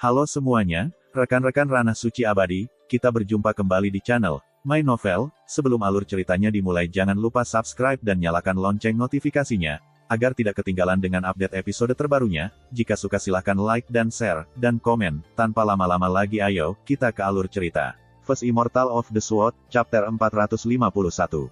Halo semuanya, rekan-rekan Ranah Suci Abadi, kita berjumpa kembali di channel My Novel. Sebelum alur ceritanya dimulai, jangan lupa subscribe dan nyalakan lonceng notifikasinya, agar tidak ketinggalan dengan update episode terbarunya. Jika suka silahkan like dan share, dan komen. Tanpa lama-lama lagi ayo, kita ke alur cerita. First Immortal of the Sword, Chapter 451.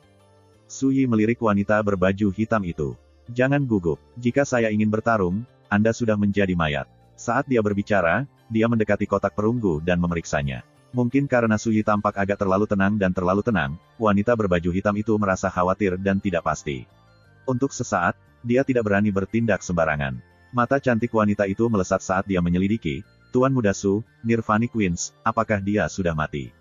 Su Yi melirik wanita berbaju hitam itu. Jangan gugup, jika saya ingin bertarung, Anda sudah menjadi mayat. Saat dia berbicara, dia mendekati kotak perunggu dan memeriksanya. Mungkin karena Su Yi tampak agak terlalu tenang, wanita berbaju hitam itu merasa khawatir dan tidak pasti. Untuk sesaat, dia tidak berani bertindak sembarangan. Mata cantik wanita itu melesat saat dia menyelidiki, Tuan Muda Su, Nirvani Queens, apakah dia sudah mati?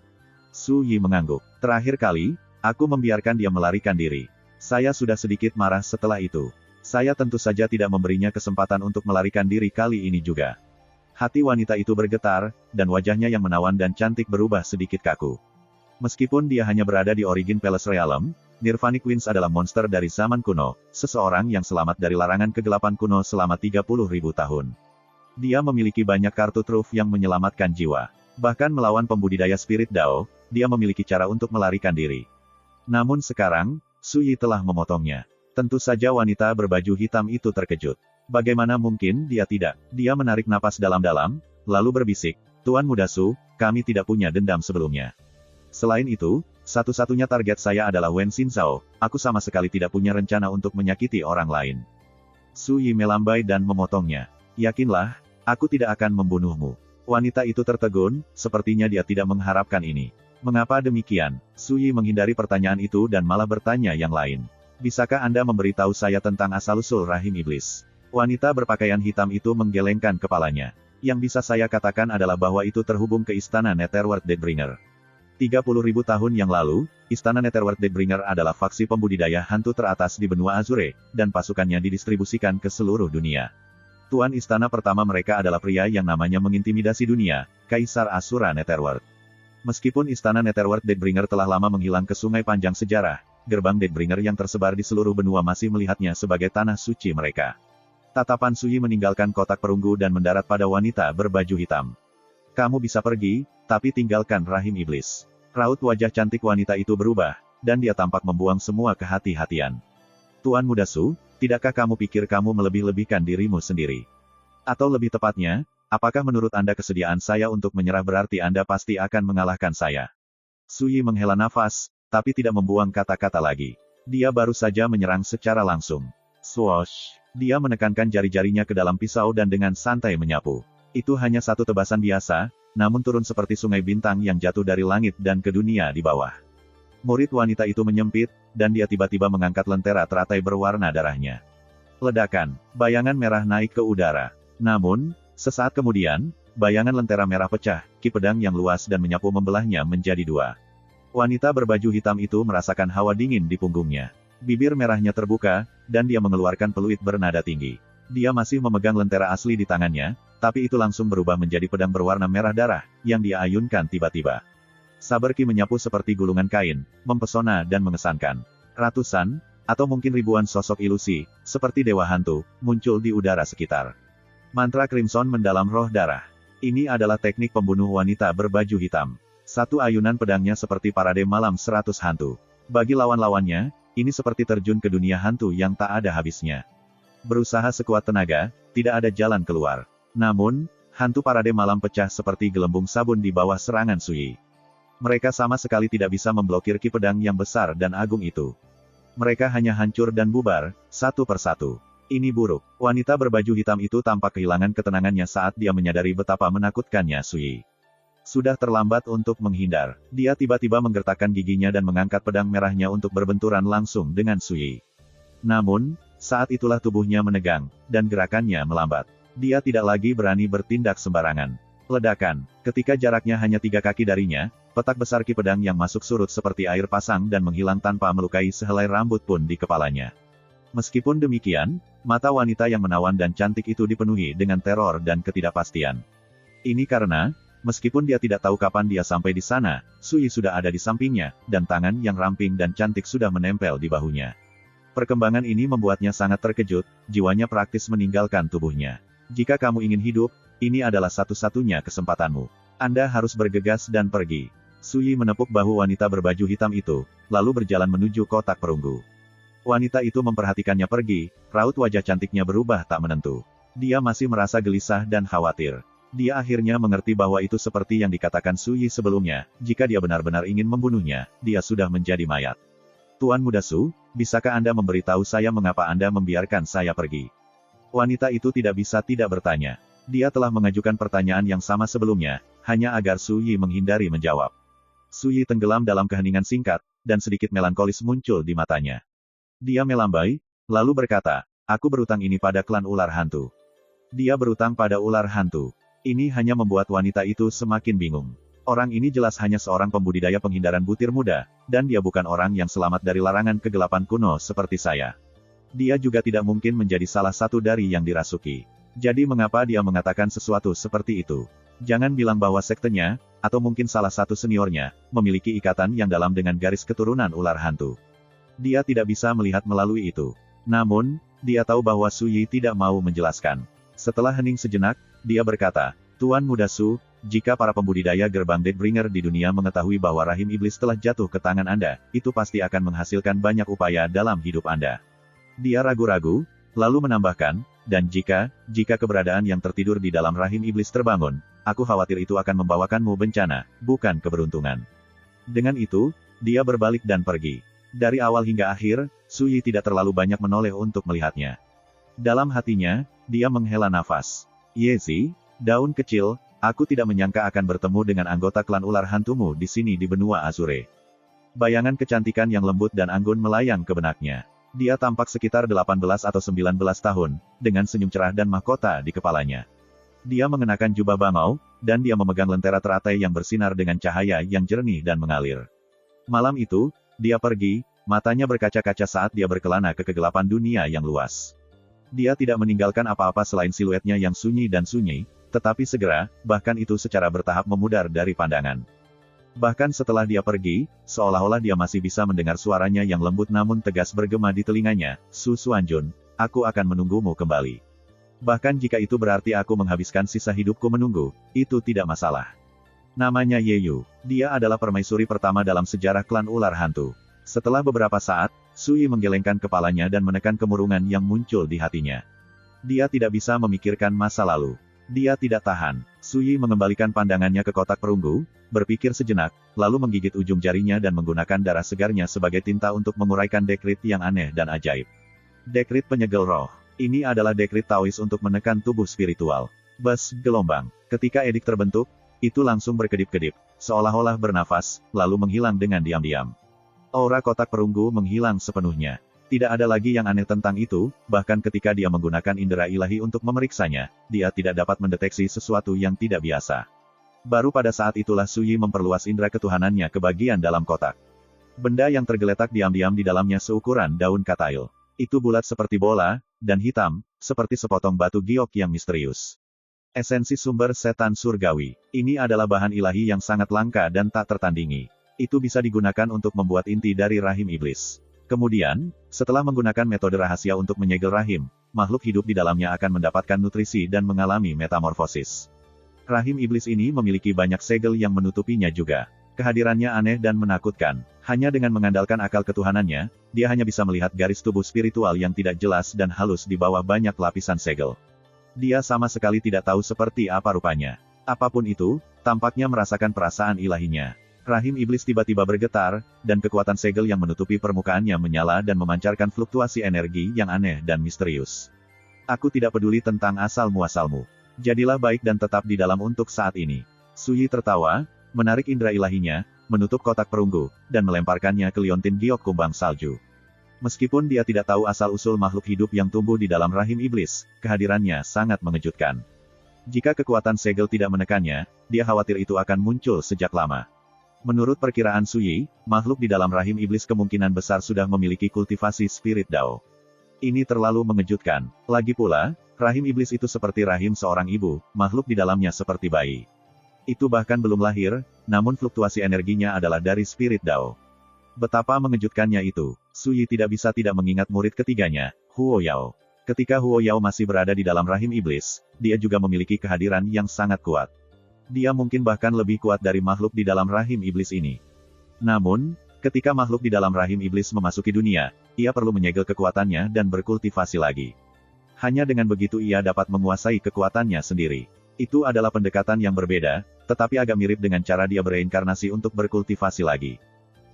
Su Yi mengangguk. Terakhir kali, aku membiarkan dia melarikan diri. Saya sudah sedikit marah setelah itu. Saya tentu saja tidak memberinya kesempatan untuk melarikan diri kali ini juga. Hati wanita itu bergetar, dan wajahnya yang menawan dan cantik berubah sedikit kaku. Meskipun dia hanya berada di Origin Palace Realm, Nirvani Queens adalah monster dari zaman kuno, seseorang yang selamat dari larangan kegelapan kuno selama 30.000 tahun. Dia memiliki banyak kartu truf yang menyelamatkan jiwa. Bahkan melawan pembudidaya spirit Dao, dia memiliki cara untuk melarikan diri. Namun sekarang, Su Yi telah memotongnya. Tentu saja wanita berbaju hitam itu terkejut. Bagaimana mungkin dia tidak? Dia menarik napas dalam-dalam, lalu berbisik, Tuan Muda Su, kami tidak punya dendam sebelumnya. Selain itu, satu-satunya target saya adalah Wen Xinzhao, aku sama sekali tidak punya rencana untuk menyakiti orang lain. Su Yi melambai dan memotongnya. Yakinlah, aku tidak akan membunuhmu. Wanita itu tertegun, sepertinya dia tidak mengharapkan ini. Mengapa demikian? Su Yi menghindari pertanyaan itu dan malah bertanya yang lain. Bisakah Anda memberitahu saya tentang asal-usul rahim iblis? Wanita berpakaian hitam itu menggelengkan kepalanya. Yang bisa saya katakan adalah bahwa itu terhubung ke Istana Netherworld Deathbringer. 30.000 tahun yang lalu, Istana Netherworld Deathbringer adalah faksi pembudidaya hantu teratas di benua Azure, dan pasukannya didistribusikan ke seluruh dunia. Tuan istana pertama mereka adalah pria yang namanya mengintimidasi dunia, Kaisar Asura Netherworld. Meskipun Istana Netherworld Deathbringer telah lama menghilang ke sungai panjang sejarah, gerbang Deathbringer yang tersebar di seluruh benua masih melihatnya sebagai tanah suci mereka. Tatapan Su Yi meninggalkan kotak perunggu dan mendarat pada wanita berbaju hitam. Kamu bisa pergi, tapi tinggalkan rahim iblis. Raut wajah cantik wanita itu berubah, dan dia tampak membuang semua kehati-hatian. Tuan Muda Su, tidakkah kamu pikir kamu melebih-lebihkan dirimu sendiri? Atau lebih tepatnya, apakah menurut Anda kesediaan saya untuk menyerah berarti Anda pasti akan mengalahkan saya? Su Yi menghela nafas, tapi tidak membuang kata-kata lagi. Dia baru saja menyerang secara langsung. Swoosh! Dia menekankan jari-jarinya ke dalam pisau dan dengan santai menyapu. Itu hanya satu tebasan biasa, namun turun seperti sungai bintang yang jatuh dari langit dan ke dunia di bawah. Murid wanita itu menyempit, dan dia tiba-tiba mengangkat lentera teratai berwarna darahnya. Ledakan, bayangan merah naik ke udara. Namun, sesaat kemudian, bayangan lentera merah pecah, ki pedang yang luas dan menyapu membelahnya menjadi dua. Wanita berbaju hitam itu merasakan hawa dingin di punggungnya. Bibir merahnya terbuka, dan dia mengeluarkan peluit bernada tinggi. Dia masih memegang lentera asli di tangannya, tapi itu langsung berubah menjadi pedang berwarna merah darah, yang dia ayunkan tiba-tiba. Saber ki menyapu seperti gulungan kain, mempesona dan mengesankan. Ratusan, atau mungkin ribuan sosok ilusi, seperti dewa hantu, muncul di udara sekitar. Mantra Crimson mendalam roh darah. Ini adalah teknik pembunuh wanita berbaju hitam. Satu ayunan pedangnya seperti parade malam 100 hantu. Bagi lawan-lawannya, ini seperti terjun ke dunia hantu yang tak ada habisnya. Berusaha sekuat tenaga, tidak ada jalan keluar. Namun, hantu parade malam pecah seperti gelembung sabun di bawah serangan Su Yi. Mereka sama sekali tidak bisa memblokir ki pedang yang besar dan agung itu. Mereka hanya hancur dan bubar, satu persatu. Ini buruk. Wanita berbaju hitam itu tampak kehilangan ketenangannya saat dia menyadari betapa menakutkannya Su Yi. Sudah terlambat untuk menghindar. Dia tiba-tiba menggertakkan giginya dan mengangkat pedang merahnya untuk berbenturan langsung dengan Su Yi. Namun, saat itulah tubuhnya menegang, dan gerakannya melambat. Dia tidak lagi berani bertindak sembarangan. Ledakan. Ketika jaraknya hanya 3 kaki darinya, petak besar ki pedang yang masuk surut seperti air pasang dan menghilang tanpa melukai sehelai rambut pun di kepalanya. Meskipun demikian, mata wanita yang menawan dan cantik itu dipenuhi dengan teror dan ketidakpastian. Ini karena, meskipun dia tidak tahu kapan dia sampai di sana, Su Yi sudah ada di sampingnya, dan tangan yang ramping dan cantik sudah menempel di bahunya. Perkembangan ini membuatnya sangat terkejut, jiwanya praktis meninggalkan tubuhnya. Jika kamu ingin hidup, ini adalah satu-satunya kesempatanmu. Anda harus bergegas dan pergi. Suyi menepuk bahu wanita berbaju hitam itu, lalu berjalan menuju kotak perunggu. Wanita itu memperhatikannya pergi, raut wajah cantiknya berubah tak menentu. Dia masih merasa gelisah dan khawatir. Dia akhirnya mengerti bahwa itu seperti yang dikatakan Suyi sebelumnya, jika dia benar-benar ingin membunuhnya, dia sudah menjadi mayat. Tuan Muda Su, bisakah Anda memberitahu saya mengapa Anda membiarkan saya pergi? Wanita itu tidak bisa tidak bertanya. Dia telah mengajukan pertanyaan yang sama sebelumnya, hanya agar Suyi menghindari menjawab. Suyi tenggelam dalam keheningan singkat, dan sedikit melankolis muncul di matanya. Dia melambai, lalu berkata, aku berutang ini pada klan ular hantu. Dia berutang pada ular hantu. Ini hanya membuat wanita itu semakin bingung. Orang ini jelas hanya seorang pembudidaya penghindaran butir muda, dan dia bukan orang yang selamat dari larangan kegelapan kuno seperti saya. Dia juga tidak mungkin menjadi salah satu dari yang dirasuki. Jadi mengapa dia mengatakan sesuatu seperti itu? Jangan bilang bahwa sektenya, atau mungkin salah satu seniornya, memiliki ikatan yang dalam dengan garis keturunan ular hantu. Dia tidak bisa melihat melalui itu. Namun, dia tahu bahwa Suyi tidak mau menjelaskan. Setelah hening sejenak, dia berkata, Tuan Muda Su, jika para pembudidaya gerbang Deathbringer di dunia mengetahui bahwa rahim iblis telah jatuh ke tangan Anda, itu pasti akan menghasilkan banyak upaya dalam hidup Anda. Dia ragu-ragu, lalu menambahkan, dan jika keberadaan yang tertidur di dalam rahim iblis terbangun, aku khawatir itu akan membawakanmu bencana, bukan keberuntungan. Dengan itu, dia berbalik dan pergi. Dari awal hingga akhir, Suyi tidak terlalu banyak menoleh untuk melihatnya. Dalam hatinya, dia menghela nafas. Yezi, daun kecil, aku tidak menyangka akan bertemu dengan anggota klan ular hantumu di sini di benua Azure. Bayangan kecantikan yang lembut dan anggun melayang ke benaknya. Dia tampak sekitar 18 atau 19 tahun, dengan senyum cerah dan mahkota di kepalanya. Dia mengenakan jubah bangau, dan dia memegang lentera teratai yang bersinar dengan cahaya yang jernih dan mengalir. Malam itu, dia pergi, matanya berkaca-kaca saat dia berkelana ke kegelapan dunia yang luas. Dia tidak meninggalkan apa-apa selain siluetnya yang sunyi dan sunyi, tetapi segera, bahkan itu secara bertahap memudar dari pandangan. Bahkan setelah dia pergi, seolah-olah dia masih bisa mendengar suaranya yang lembut namun tegas bergema di telinganya, Su Xuanjun, aku akan menunggumu kembali. Bahkan jika itu berarti aku menghabiskan sisa hidupku menunggu, itu tidak masalah. Namanya Yeyu, dia adalah permaisuri pertama dalam sejarah klan ular hantu. Setelah beberapa saat, Suyi menggelengkan kepalanya dan menekan kemurungan yang muncul di hatinya. Dia tidak bisa memikirkan masa lalu. Dia tidak tahan. Suyi mengembalikan pandangannya ke kotak perunggu, berpikir sejenak, lalu menggigit ujung jarinya dan menggunakan darah segarnya sebagai tinta untuk menguraikan dekrit yang aneh dan ajaib. Dekrit penyegel roh. Ini adalah dekrit Taois untuk menekan tubuh spiritual. Bas, gelombang. Ketika edik terbentuk, itu langsung berkedip-kedip, seolah-olah bernafas, lalu menghilang dengan diam-diam. Aura kotak perunggu menghilang sepenuhnya. Tidak ada lagi yang aneh tentang itu, bahkan ketika dia menggunakan indera ilahi untuk memeriksanya, dia tidak dapat mendeteksi sesuatu yang tidak biasa. Baru pada saat itulah Suyi memperluas indera ketuhanannya ke bagian dalam kotak. Benda yang tergeletak diam-diam di dalamnya seukuran daun katail. Itu bulat seperti bola, dan hitam, seperti sepotong batu giok yang misterius. Esensi sumber setan surgawi. Ini adalah bahan ilahi yang sangat langka dan tak tertandingi. Itu bisa digunakan untuk membuat inti dari rahim iblis. Kemudian, setelah menggunakan metode rahasia untuk menyegel rahim, makhluk hidup di dalamnya akan mendapatkan nutrisi dan mengalami metamorfosis. Rahim iblis ini memiliki banyak segel yang menutupinya juga. Kehadirannya aneh dan menakutkan. Hanya dengan mengandalkan akal ketuhanannya, dia hanya bisa melihat garis tubuh spiritual yang tidak jelas dan halus di bawah banyak lapisan segel. Dia sama sekali tidak tahu seperti apa rupanya. Apapun itu, tampaknya merasakan perasaan ilahinya. Rahim iblis tiba-tiba bergetar, dan kekuatan segel yang menutupi permukaannya menyala dan memancarkan fluktuasi energi yang aneh dan misterius. Aku tidak peduli tentang asal-muasalmu. Jadilah baik dan tetap di dalam untuk saat ini. Suyi tertawa, menarik indera ilahinya, menutup kotak perunggu, dan melemparkannya ke liontin giok kumbang salju. Meskipun dia tidak tahu asal-usul makhluk hidup yang tumbuh di dalam rahim iblis, kehadirannya sangat mengejutkan. Jika kekuatan segel tidak menekannya, dia khawatir itu akan muncul sejak lama. Menurut perkiraan Suyi, makhluk di dalam rahim iblis kemungkinan besar sudah memiliki kultivasi spirit Dao. Ini terlalu mengejutkan. Lagi pula, rahim iblis itu seperti rahim seorang ibu, makhluk di dalamnya seperti bayi. Itu bahkan belum lahir, namun fluktuasi energinya adalah dari spirit Dao. Betapa mengejutkannya itu. Suyi tidak bisa tidak mengingat murid ketiganya, Huo Yao. Ketika Huo Yao masih berada di dalam rahim iblis, dia juga memiliki kehadiran yang sangat kuat. Dia mungkin bahkan lebih kuat dari makhluk di dalam rahim iblis ini. Namun, ketika makhluk di dalam rahim iblis memasuki dunia, ia perlu menyegel kekuatannya dan berkultivasi lagi. Hanya dengan begitu ia dapat menguasai kekuatannya sendiri. Itu adalah pendekatan yang berbeda, tetapi agak mirip dengan cara dia bereinkarnasi untuk berkultivasi lagi.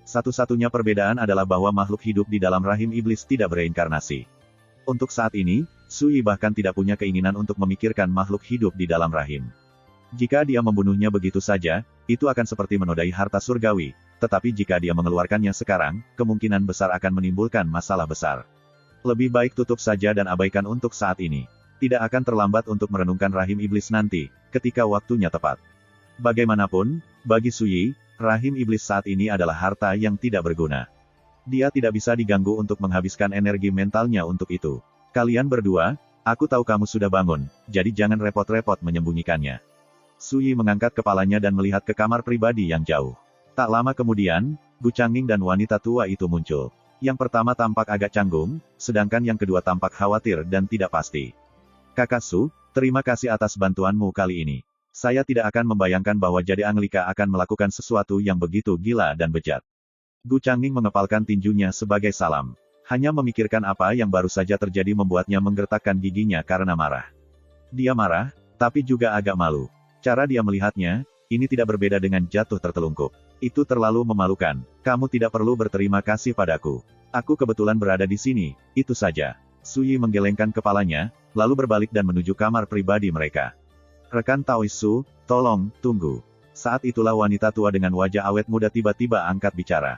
Satu-satunya perbedaan adalah bahwa makhluk hidup di dalam rahim iblis tidak bereinkarnasi. Untuk saat ini, Sui bahkan tidak punya keinginan untuk memikirkan makhluk hidup di dalam rahim. Jika dia membunuhnya begitu saja, itu akan seperti menodai harta surgawi, tetapi jika dia mengeluarkannya sekarang, kemungkinan besar akan menimbulkan masalah besar. Lebih baik tutup saja dan abaikan untuk saat ini. Tidak akan terlambat untuk merenungkan rahim iblis nanti, ketika waktunya tepat. Bagaimanapun, bagi Sui, rahim iblis saat ini adalah harta yang tidak berguna. Dia tidak bisa diganggu untuk menghabiskan energi mentalnya untuk itu. Kalian berdua, aku tahu kamu sudah bangun, jadi jangan repot-repot menyembunyikannya. Sui mengangkat kepalanya dan melihat ke kamar pribadi yang jauh. Tak lama kemudian, Gu Changning dan wanita tua itu muncul. Yang pertama tampak agak canggung, sedangkan yang kedua tampak khawatir dan tidak pasti. Kakak Su, terima kasih atas bantuanmu kali ini. Saya tidak akan membayangkan bahwa jadi Anglika akan melakukan sesuatu yang begitu gila dan bejat. Gu Changning mengepalkan tinjunya sebagai salam. Hanya memikirkan apa yang baru saja terjadi membuatnya menggertakkan giginya karena marah. Dia marah, tapi juga agak malu. Cara dia melihatnya, ini tidak berbeda dengan jatuh tertelungkup. Itu terlalu memalukan. Kamu tidak perlu berterima kasih padaku. Aku kebetulan berada di sini, itu saja. Sui menggelengkan kepalanya, lalu berbalik dan menuju kamar pribadi mereka. Rekan Taoisu, tolong, tunggu. Saat itulah wanita tua dengan wajah awet muda tiba-tiba angkat bicara.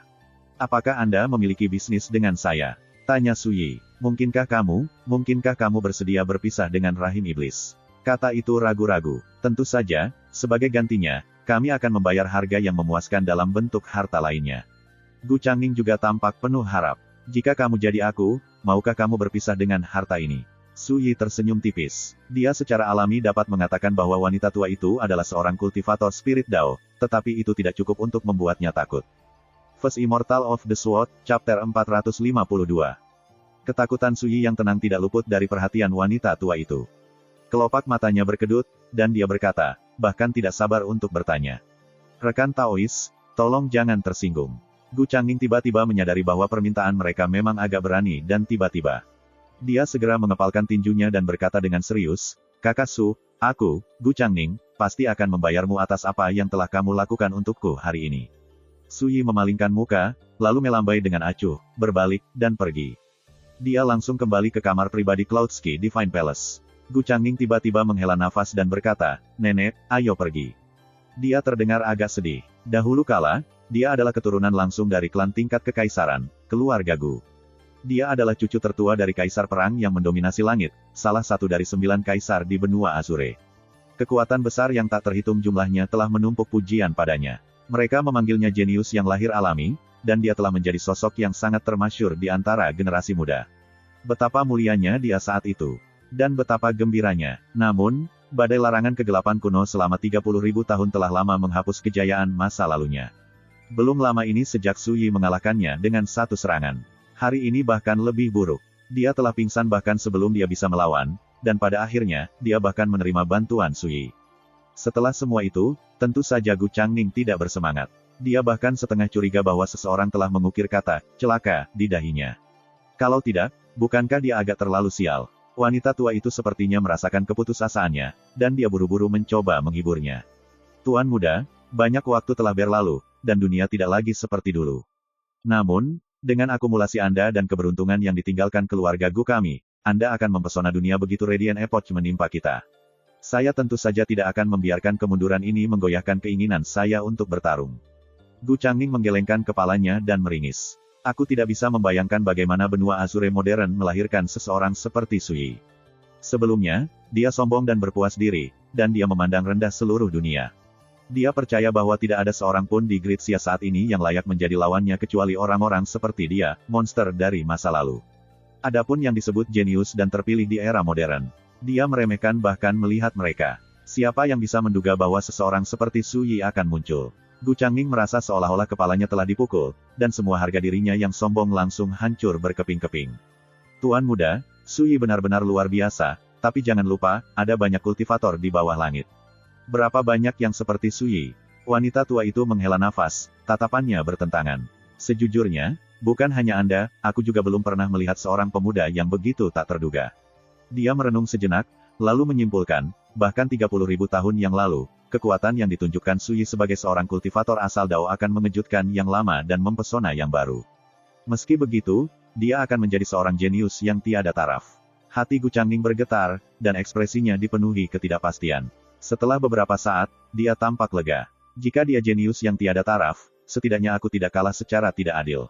Apakah Anda memiliki bisnis dengan saya? Tanya Sui. Mungkinkah kamu bersedia berpisah dengan rahim iblis? Kata itu ragu-ragu. Tentu saja, sebagai gantinya, kami akan membayar harga yang memuaskan dalam bentuk harta lainnya. Gu Changning juga tampak penuh harap. Jika kamu jadi aku, maukah kamu berpisah dengan harta ini? Sui tersenyum tipis. Dia secara alami dapat mengatakan bahwa wanita tua itu adalah seorang kultivator spirit Dao, tetapi itu tidak cukup untuk membuatnya takut. First Immortal of the Sword, Chapter 452. Ketakutan Sui yang tenang tidak luput dari perhatian wanita tua itu. Kelopak matanya berkedut, dan dia berkata, bahkan tidak sabar untuk bertanya. Rekan Taois, tolong jangan tersinggung. Gu Changning tiba-tiba menyadari bahwa permintaan mereka memang agak berani dan tiba-tiba. Dia segera mengepalkan tinjunya dan berkata dengan serius, Kakak Su, aku, Gu Changning, pasti akan membayarmu atas apa yang telah kamu lakukan untukku hari ini. Sui memalingkan muka, lalu melambai dengan acuh, berbalik, dan pergi. Dia langsung kembali ke kamar pribadi Cloudsky Divine Palace. Gu Changning tiba-tiba menghela nafas dan berkata, Nenek, ayo pergi. Dia terdengar agak sedih. Dahulu kala, dia adalah keturunan langsung dari klan tingkat kekaisaran, keluarga Gu. Dia adalah cucu tertua dari kaisar perang yang mendominasi langit, salah satu dari 9 kaisar di benua Azure. Kekuatan besar yang tak terhitung jumlahnya telah menumpuk pujian padanya. Mereka memanggilnya jenius yang lahir alami, dan dia telah menjadi sosok yang sangat termasyur di antara generasi muda. Betapa mulianya dia saat itu. Dan betapa gembiranya. Namun, badai larangan kegelapan kuno selama 30.000 tahun telah lama menghapus kejayaan masa lalunya. Belum lama ini sejak Sui mengalahkannya dengan satu serangan. Hari ini bahkan lebih buruk. Dia telah pingsan bahkan sebelum dia bisa melawan, dan pada akhirnya, dia bahkan menerima bantuan Sui. Setelah semua itu, tentu saja Gu Changning tidak bersemangat. Dia bahkan setengah curiga bahwa seseorang telah mengukir kata, celaka, di dahinya. Kalau tidak, bukankah dia agak terlalu sial? Wanita tua itu sepertinya merasakan keputusasaannya, dan dia buru-buru mencoba menghiburnya. Tuan muda, banyak waktu telah berlalu, dan dunia tidak lagi seperti dulu. Namun, dengan akumulasi Anda dan keberuntungan yang ditinggalkan keluarga Gu kami, Anda akan mempesona dunia begitu Radiant Epoch menimpa kita. Saya tentu saja tidak akan membiarkan kemunduran ini menggoyahkan keinginan saya untuk bertarung. Gu Changning menggelengkan kepalanya dan meringis. Aku tidak bisa membayangkan bagaimana benua Azure modern melahirkan seseorang seperti Sui. Sebelumnya, dia sombong dan berpuas diri, dan dia memandang rendah seluruh dunia. Dia percaya bahwa tidak ada seorang pun di Gritsia saat ini yang layak menjadi lawannya kecuali orang-orang seperti dia, monster dari masa lalu. Adapun yang disebut jenius dan terpilih di era modern. Dia meremehkan bahkan melihat mereka. Siapa yang bisa menduga bahwa seseorang seperti Sui akan muncul? Gu Changning merasa seolah-olah kepalanya telah dipukul, dan semua harga dirinya yang sombong langsung hancur berkeping-keping. Tuan muda, Suyi benar-benar luar biasa, tapi jangan lupa, ada banyak kultivator di bawah langit. Berapa banyak yang seperti Suyi? Wanita tua itu menghela nafas, tatapannya bertentangan. Sejujurnya, bukan hanya Anda, aku juga belum pernah melihat seorang pemuda yang begitu tak terduga. Dia merenung sejenak, lalu menyimpulkan, bahkan 30.000 tahun yang lalu, kekuatan yang ditunjukkan Suyi sebagai seorang kultivator asal Dao akan mengejutkan yang lama dan mempesona yang baru. Meski begitu, dia akan menjadi seorang jenius yang tiada taraf. Hati Gu Changning bergetar, dan ekspresinya dipenuhi ketidakpastian. Setelah beberapa saat, dia tampak lega. Jika dia jenius yang tiada taraf, setidaknya aku tidak kalah secara tidak adil.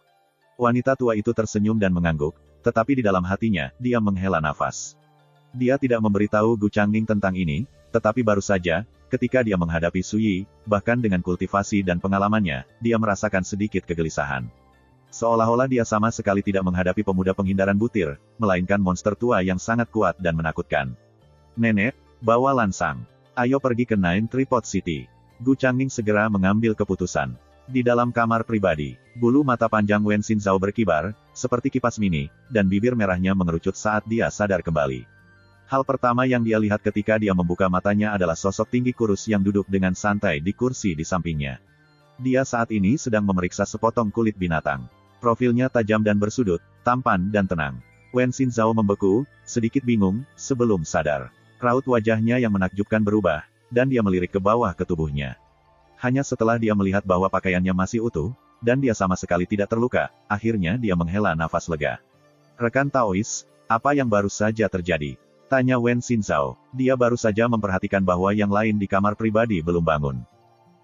Wanita tua itu tersenyum dan mengangguk, tetapi di dalam hatinya, dia menghela nafas. Dia tidak memberitahu Gu Changning tentang ini, tetapi baru saja, ketika dia menghadapi Suyi, bahkan dengan kultivasi dan pengalamannya, dia merasakan sedikit kegelisahan. Seolah-olah dia sama sekali tidak menghadapi pemuda penghindaran butir, melainkan monster tua yang sangat kuat dan menakutkan. Nenek, bawa Lansang. Ayo pergi ke Nine Tripod City. Gu Changning segera mengambil keputusan. Di dalam kamar pribadi, bulu mata panjang Wen Xinzhao berkibar, seperti kipas mini, dan bibir merahnya mengerucut saat dia sadar kembali. Hal pertama yang dia lihat ketika dia membuka matanya adalah sosok tinggi kurus yang duduk dengan santai di kursi di sampingnya. Dia saat ini sedang memeriksa sepotong kulit binatang. Profilnya tajam dan bersudut, tampan dan tenang. Wen Xinzhao membeku, sedikit bingung, sebelum sadar. Raut wajahnya yang menakjubkan berubah, dan dia melirik ke bawah ke tubuhnya. Hanya setelah dia melihat bahwa pakaiannya masih utuh, dan dia sama sekali tidak terluka, akhirnya dia menghela nafas lega. Rekan Taois, apa yang baru saja terjadi? Tanya Wen Xinzhao. Dia baru saja memperhatikan bahwa yang lain di kamar pribadi belum bangun.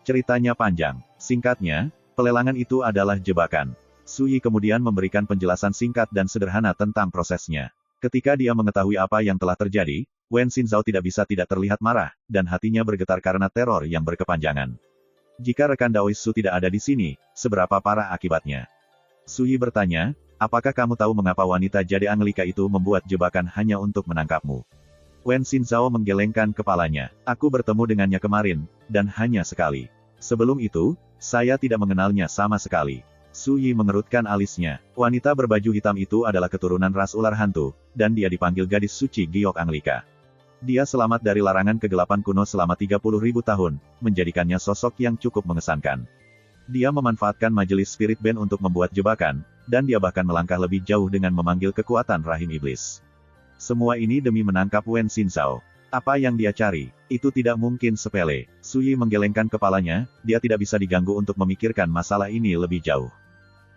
Ceritanya panjang. Singkatnya, pelelangan itu adalah jebakan. Suyi kemudian memberikan penjelasan singkat dan sederhana tentang prosesnya. Ketika dia mengetahui apa yang telah terjadi, Wen Xinzhao tidak bisa tidak terlihat marah, dan hatinya bergetar karena teror yang berkepanjangan. Jika rekan Daois Su tidak ada di sini, seberapa parah akibatnya? Suyi bertanya, apakah kamu tahu mengapa wanita Jade Anglika itu membuat jebakan hanya untuk menangkapmu? Wen Xinzhao menggelengkan kepalanya. Aku bertemu dengannya kemarin, dan hanya sekali. Sebelum itu, saya tidak mengenalnya sama sekali. Suyi mengerutkan alisnya. Wanita berbaju hitam itu adalah keturunan ras ular hantu, dan dia dipanggil gadis suci Giok Anglika. Dia selamat dari larangan kegelapan kuno selama 30.000 tahun, menjadikannya sosok yang cukup mengesankan. Dia memanfaatkan majelis Spirit Band untuk membuat jebakan, dan dia bahkan melangkah lebih jauh dengan memanggil kekuatan rahim iblis. Semua ini demi menangkap Wen Xinzhao. Apa yang dia cari, itu tidak mungkin sepele. Suyi menggelengkan kepalanya, dia tidak bisa diganggu untuk memikirkan masalah ini lebih jauh.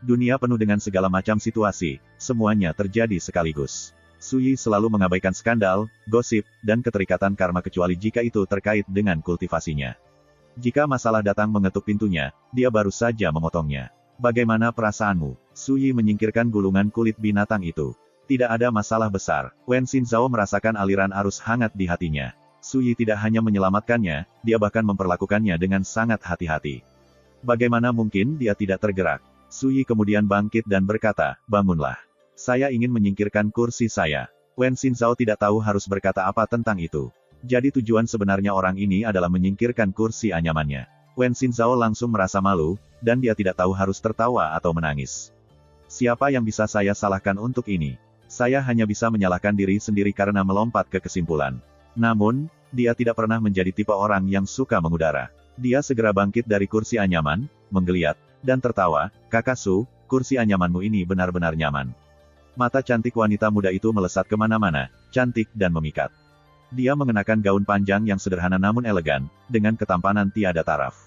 Dunia penuh dengan segala macam situasi, semuanya terjadi sekaligus. Suyi selalu mengabaikan skandal, gosip, dan keterikatan karma kecuali jika itu terkait dengan kultivasinya. Jika masalah datang mengetuk pintunya, dia baru saja memotongnya. Bagaimana perasaanmu? Suyi menyingkirkan gulungan kulit binatang itu. Tidak ada masalah besar. Wen Xinzhao merasakan aliran arus hangat di hatinya. Suyi tidak hanya menyelamatkannya, dia bahkan memperlakukannya dengan sangat hati-hati. Bagaimana mungkin dia tidak tergerak? Suyi kemudian bangkit dan berkata, bangunlah. Saya ingin menyingkirkan kursi saya. Wen Xinzhao tidak tahu harus berkata apa tentang itu. Jadi tujuan sebenarnya orang ini adalah menyingkirkan kursi anyamannya. Wen Xinzhao langsung merasa malu, dan dia tidak tahu harus tertawa atau menangis. Siapa yang bisa saya salahkan untuk ini? Saya hanya bisa menyalahkan diri sendiri karena melompat ke kesimpulan. Namun, dia tidak pernah menjadi tipe orang yang suka mengudara. Dia segera bangkit dari kursi anyaman, menggeliat, dan tertawa, Kakak Su, kursi anyamanmu ini benar-benar nyaman. Mata cantik wanita muda itu melesat kemana-mana, cantik dan memikat. Dia mengenakan gaun panjang yang sederhana namun elegan, dengan ketampanan tiada taraf.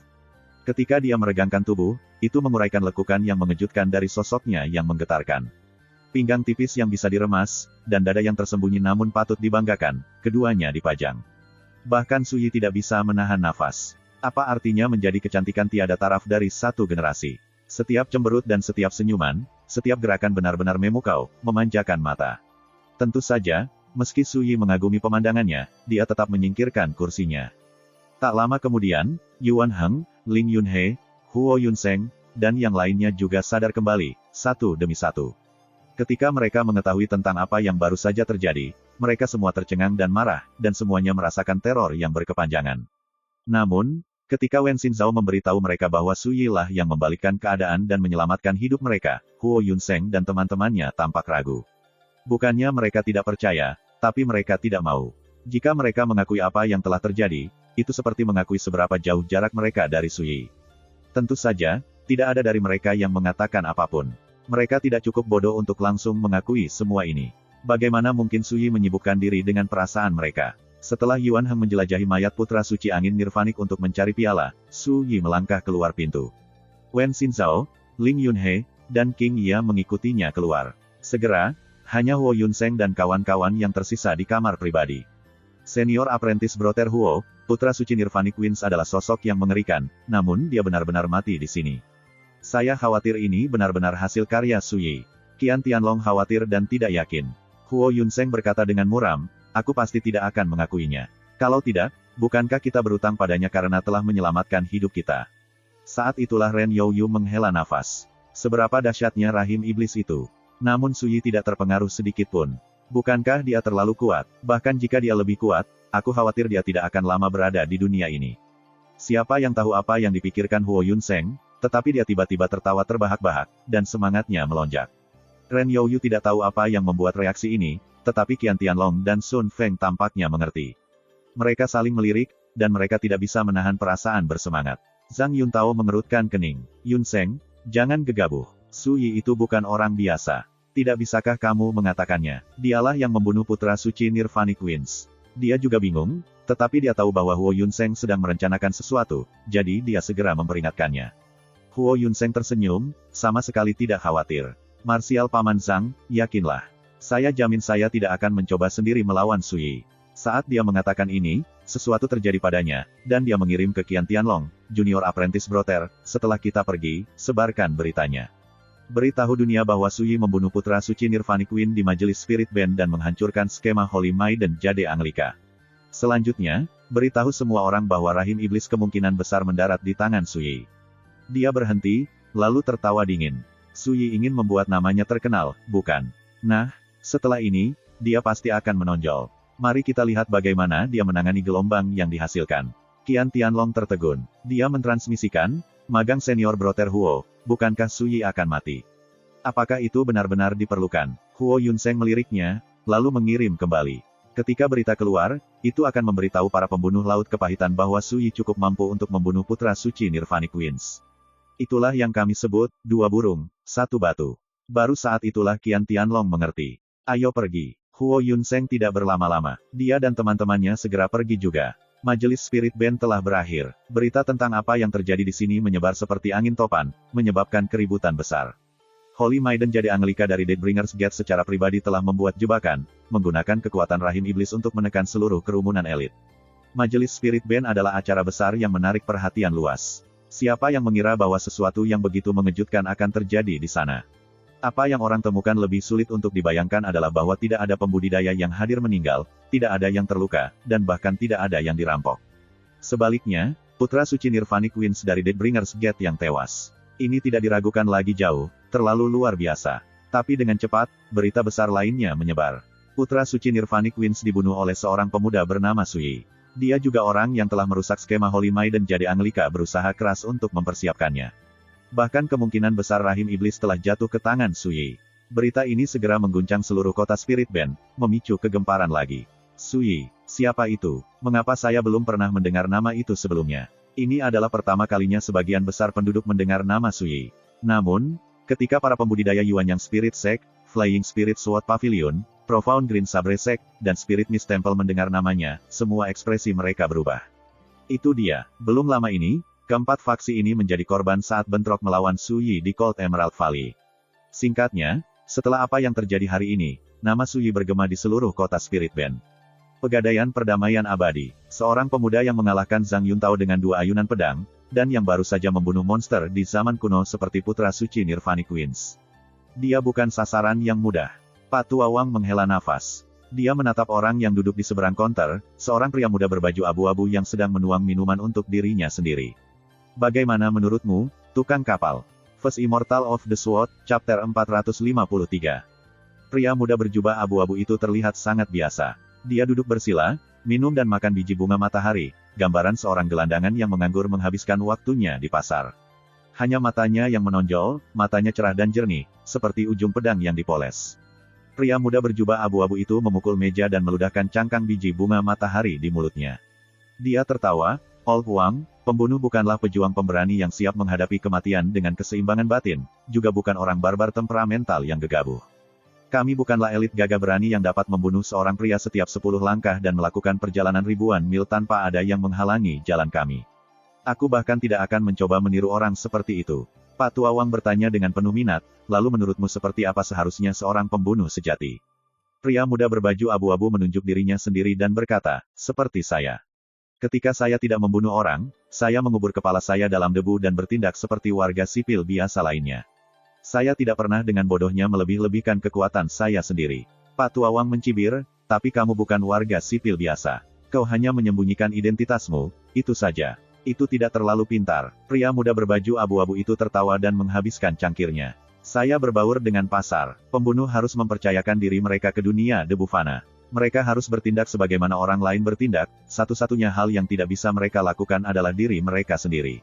Ketika dia meregangkan tubuh, itu menguraikan lekukan yang mengejutkan dari sosoknya yang menggetarkan. Pinggang tipis yang bisa diremas, dan dada yang tersembunyi namun patut dibanggakan, keduanya dipajang. Bahkan Suyi tidak bisa menahan nafas. Apa artinya menjadi kecantikan tiada taraf dari satu generasi? Setiap cemberut dan setiap senyuman, setiap gerakan benar-benar memukau, memanjakan mata. Tentu saja, meski Suyi mengagumi pemandangannya, dia tetap menyingkirkan kursinya. Tak lama kemudian, Yuan Heng, Ling Yunhe, Huo Yunseng, dan yang lainnya juga sadar kembali, satu demi satu. Ketika mereka mengetahui tentang apa yang baru saja terjadi, mereka semua tercengang dan marah, dan semuanya merasakan teror yang berkepanjangan. Namun, ketika Wen Xinzhao memberitahu mereka bahwa Suyi lah yang membalikkan keadaan dan menyelamatkan hidup mereka, Huo Yunseng dan teman-temannya tampak ragu. Bukannya mereka tidak percaya, tapi mereka tidak mau. Jika mereka mengakui apa yang telah terjadi, itu seperti mengakui seberapa jauh jarak mereka dari Su Yi. Tentu saja, tidak ada dari mereka yang mengatakan apapun. Mereka tidak cukup bodoh untuk langsung mengakui semua ini. Bagaimana mungkin Su Yi menyibukkan diri dengan perasaan mereka? Setelah Yuan Heng menjelajahi mayat putra suci angin Nirvanik untuk mencari piala, Su Yi melangkah keluar pintu. Wen Xinzhao, Ling Yunhe, dan King Ye mengikutinya keluar. Segera, hanya Huo Yunseng dan kawan-kawan yang tersisa di kamar pribadi. Senior apprentice Brother Huo, putra suci Nirvanik Winds adalah sosok yang mengerikan, namun dia benar-benar mati di sini. Saya khawatir ini benar-benar hasil karya Su Yi. Qian Tianlong khawatir dan tidak yakin. Huo Yunseng berkata dengan muram, aku pasti tidak akan mengakuinya. Kalau tidak, bukankah kita berutang padanya karena telah menyelamatkan hidup kita? Saat itulah Ren Youyu menghela nafas. Seberapa dahsyatnya rahim iblis itu. Namun Su Yi tidak terpengaruh sedikit pun. Bukankah dia terlalu kuat? Bahkan jika dia lebih kuat, aku khawatir dia tidak akan lama berada di dunia ini. Siapa yang tahu apa yang dipikirkan Huo Yunseng? Tetapi dia tiba-tiba tertawa terbahak-bahak, dan semangatnya melonjak. Ren Youyu tidak tahu apa yang membuat reaksi ini, tetapi Qian Tianlong dan Sun Feng tampaknya mengerti. Mereka saling melirik, dan mereka tidak bisa menahan perasaan bersemangat. Zhang Yuntao mengerutkan kening. Yunseng, jangan gegabah. Su Yi itu bukan orang biasa. Tidak bisakah kamu mengatakannya? Dialah yang membunuh putra suci Nirvanik Winds. Dia juga bingung, tetapi dia tahu bahwa Huo Yunseng sedang merencanakan sesuatu, jadi dia segera memperingatkannya. Huo Yunseng tersenyum, sama sekali tidak khawatir. Marsial Paman Zhang, yakinlah. Saya jamin saya tidak akan mencoba sendiri melawan Su Yi. Saat dia mengatakan ini, sesuatu terjadi padanya, dan dia mengirim ke Qian Tianlong, Junior Apprentice Brother, setelah kita pergi, sebarkan beritanya. Beritahu dunia bahwa Su Yi membunuh putra suci Nirvanik Wind di majelis Spirit Band dan menghancurkan skema Holy Maiden Jade Anglika. Selanjutnya, beritahu semua orang bahwa rahim iblis kemungkinan besar mendarat di tangan Su Yi. Dia berhenti, lalu tertawa dingin. Su Yi ingin membuat namanya terkenal, bukan? Nah, setelah ini, dia pasti akan menonjol. Mari kita lihat bagaimana dia menangani gelombang yang dihasilkan. Qian Tianlong tertegun. Dia mentransmisikan, magang senior Brother Huo, bukankah Su Yi akan mati? Apakah itu benar-benar diperlukan? Huo Yunseng meliriknya, lalu mengirim kembali. Ketika berita keluar, itu akan memberitahu para pembunuh laut kepahitan bahwa Su Yi cukup mampu untuk membunuh putra suci Nirvanik Winds. Itulah yang kami sebut, dua burung, satu batu. Baru saat itulah Qian Tianlong mengerti. Ayo pergi. Huo Yunseng tidak berlama-lama. Dia dan teman-temannya segera pergi juga. Majelis Spirit Band telah berakhir. Berita tentang apa yang terjadi di sini menyebar seperti angin topan, menyebabkan keributan besar. Holy Maiden Jade Anglika dari Deathbringers Gate secara pribadi telah membuat jebakan, menggunakan kekuatan rahim iblis untuk menekan seluruh kerumunan elit. Majelis Spirit Band adalah acara besar yang menarik perhatian luas. Siapa yang mengira bahwa sesuatu yang begitu mengejutkan akan terjadi di sana? Apa yang orang temukan lebih sulit untuk dibayangkan adalah bahwa tidak ada pembudidaya yang hadir meninggal, tidak ada yang terluka, dan bahkan tidak ada yang dirampok. Sebaliknya, putra suci Nirvanik Winds dari Deathbringers Gate yang tewas. Ini tidak diragukan lagi jauh, terlalu luar biasa. Tapi dengan cepat, berita besar lainnya menyebar. Putra suci Nirvanik Winds dibunuh oleh seorang pemuda bernama Su Yi. Dia juga orang yang telah merusak skema Holy Maiden Jade Anglika berusaha keras untuk mempersiapkannya. Bahkan kemungkinan besar rahim iblis telah jatuh ke tangan Su Yi. Berita ini segera mengguncang seluruh kota Spirit Band, memicu kegemparan lagi. Su Yi, siapa itu? Mengapa saya belum pernah mendengar nama itu sebelumnya? Ini adalah pertama kalinya sebagian besar penduduk mendengar nama Su Yi. Namun, ketika para pembudidaya Yuan yang Spirit Sect, Flying Spirit Sword Pavilion, Profound Green Sabre Sect, dan Spirit Mist Temple mendengar namanya, semua ekspresi mereka berubah. Itu dia. Belum lama ini, keempat faksi ini menjadi korban saat bentrok melawan Su Yi di Cold Emerald Valley. Singkatnya, setelah apa yang terjadi hari ini, nama Su Yi bergema di seluruh kota Spirit Band. Pegadaian Perdamaian Abadi. Seorang pemuda yang mengalahkan Zhang Yuntao dengan 2 ayunan pedang, dan yang baru saja membunuh monster di zaman kuno seperti putra suci Nirvanik Winds. Dia bukan sasaran yang mudah. Pak Tua Wang menghela nafas. Dia menatap orang yang duduk di seberang konter, seorang pria muda berbaju abu-abu yang sedang menuang minuman untuk dirinya sendiri. Bagaimana menurutmu, tukang kapal? First Immortal of the Sword, Chapter 453. Pria muda berjubah abu-abu itu terlihat sangat biasa. Dia duduk bersila, minum dan makan biji bunga matahari, gambaran seorang gelandangan yang menganggur menghabiskan waktunya di pasar. Hanya matanya yang menonjol, matanya cerah dan jernih, seperti ujung pedang yang dipoles. Pria muda berjubah abu-abu itu memukul meja dan meludahkan cangkang biji bunga matahari di mulutnya. Dia tertawa, Old Huang, pembunuh bukanlah pejuang pemberani yang siap menghadapi kematian dengan keseimbangan batin, juga bukan orang barbar temperamental yang gegabah. Kami bukanlah elit gagah berani yang dapat membunuh seorang pria setiap 10 langkah dan melakukan perjalanan ribuan mil tanpa ada yang menghalangi jalan kami. Aku bahkan tidak akan mencoba meniru orang seperti itu. Pak Tua Wang bertanya dengan penuh minat, lalu menurutmu seperti apa seharusnya seorang pembunuh sejati? Pria muda berbaju abu-abu menunjuk dirinya sendiri dan berkata, seperti saya. Ketika saya tidak membunuh orang, saya mengubur kepala saya dalam debu dan bertindak seperti warga sipil biasa lainnya. Saya tidak pernah dengan bodohnya melebih-lebihkan kekuatan saya sendiri. Pak Tua Wang mencibir, tapi kamu bukan warga sipil biasa. Kau hanya menyembunyikan identitasmu, itu saja. Itu tidak terlalu pintar. Pria muda berbaju abu-abu itu tertawa dan menghabiskan cangkirnya. Saya berbaur dengan pasar. Pembunuh harus mempercayakan diri mereka ke dunia debu fana. Mereka harus bertindak sebagaimana orang lain bertindak, satu-satunya hal yang tidak bisa mereka lakukan adalah diri mereka sendiri.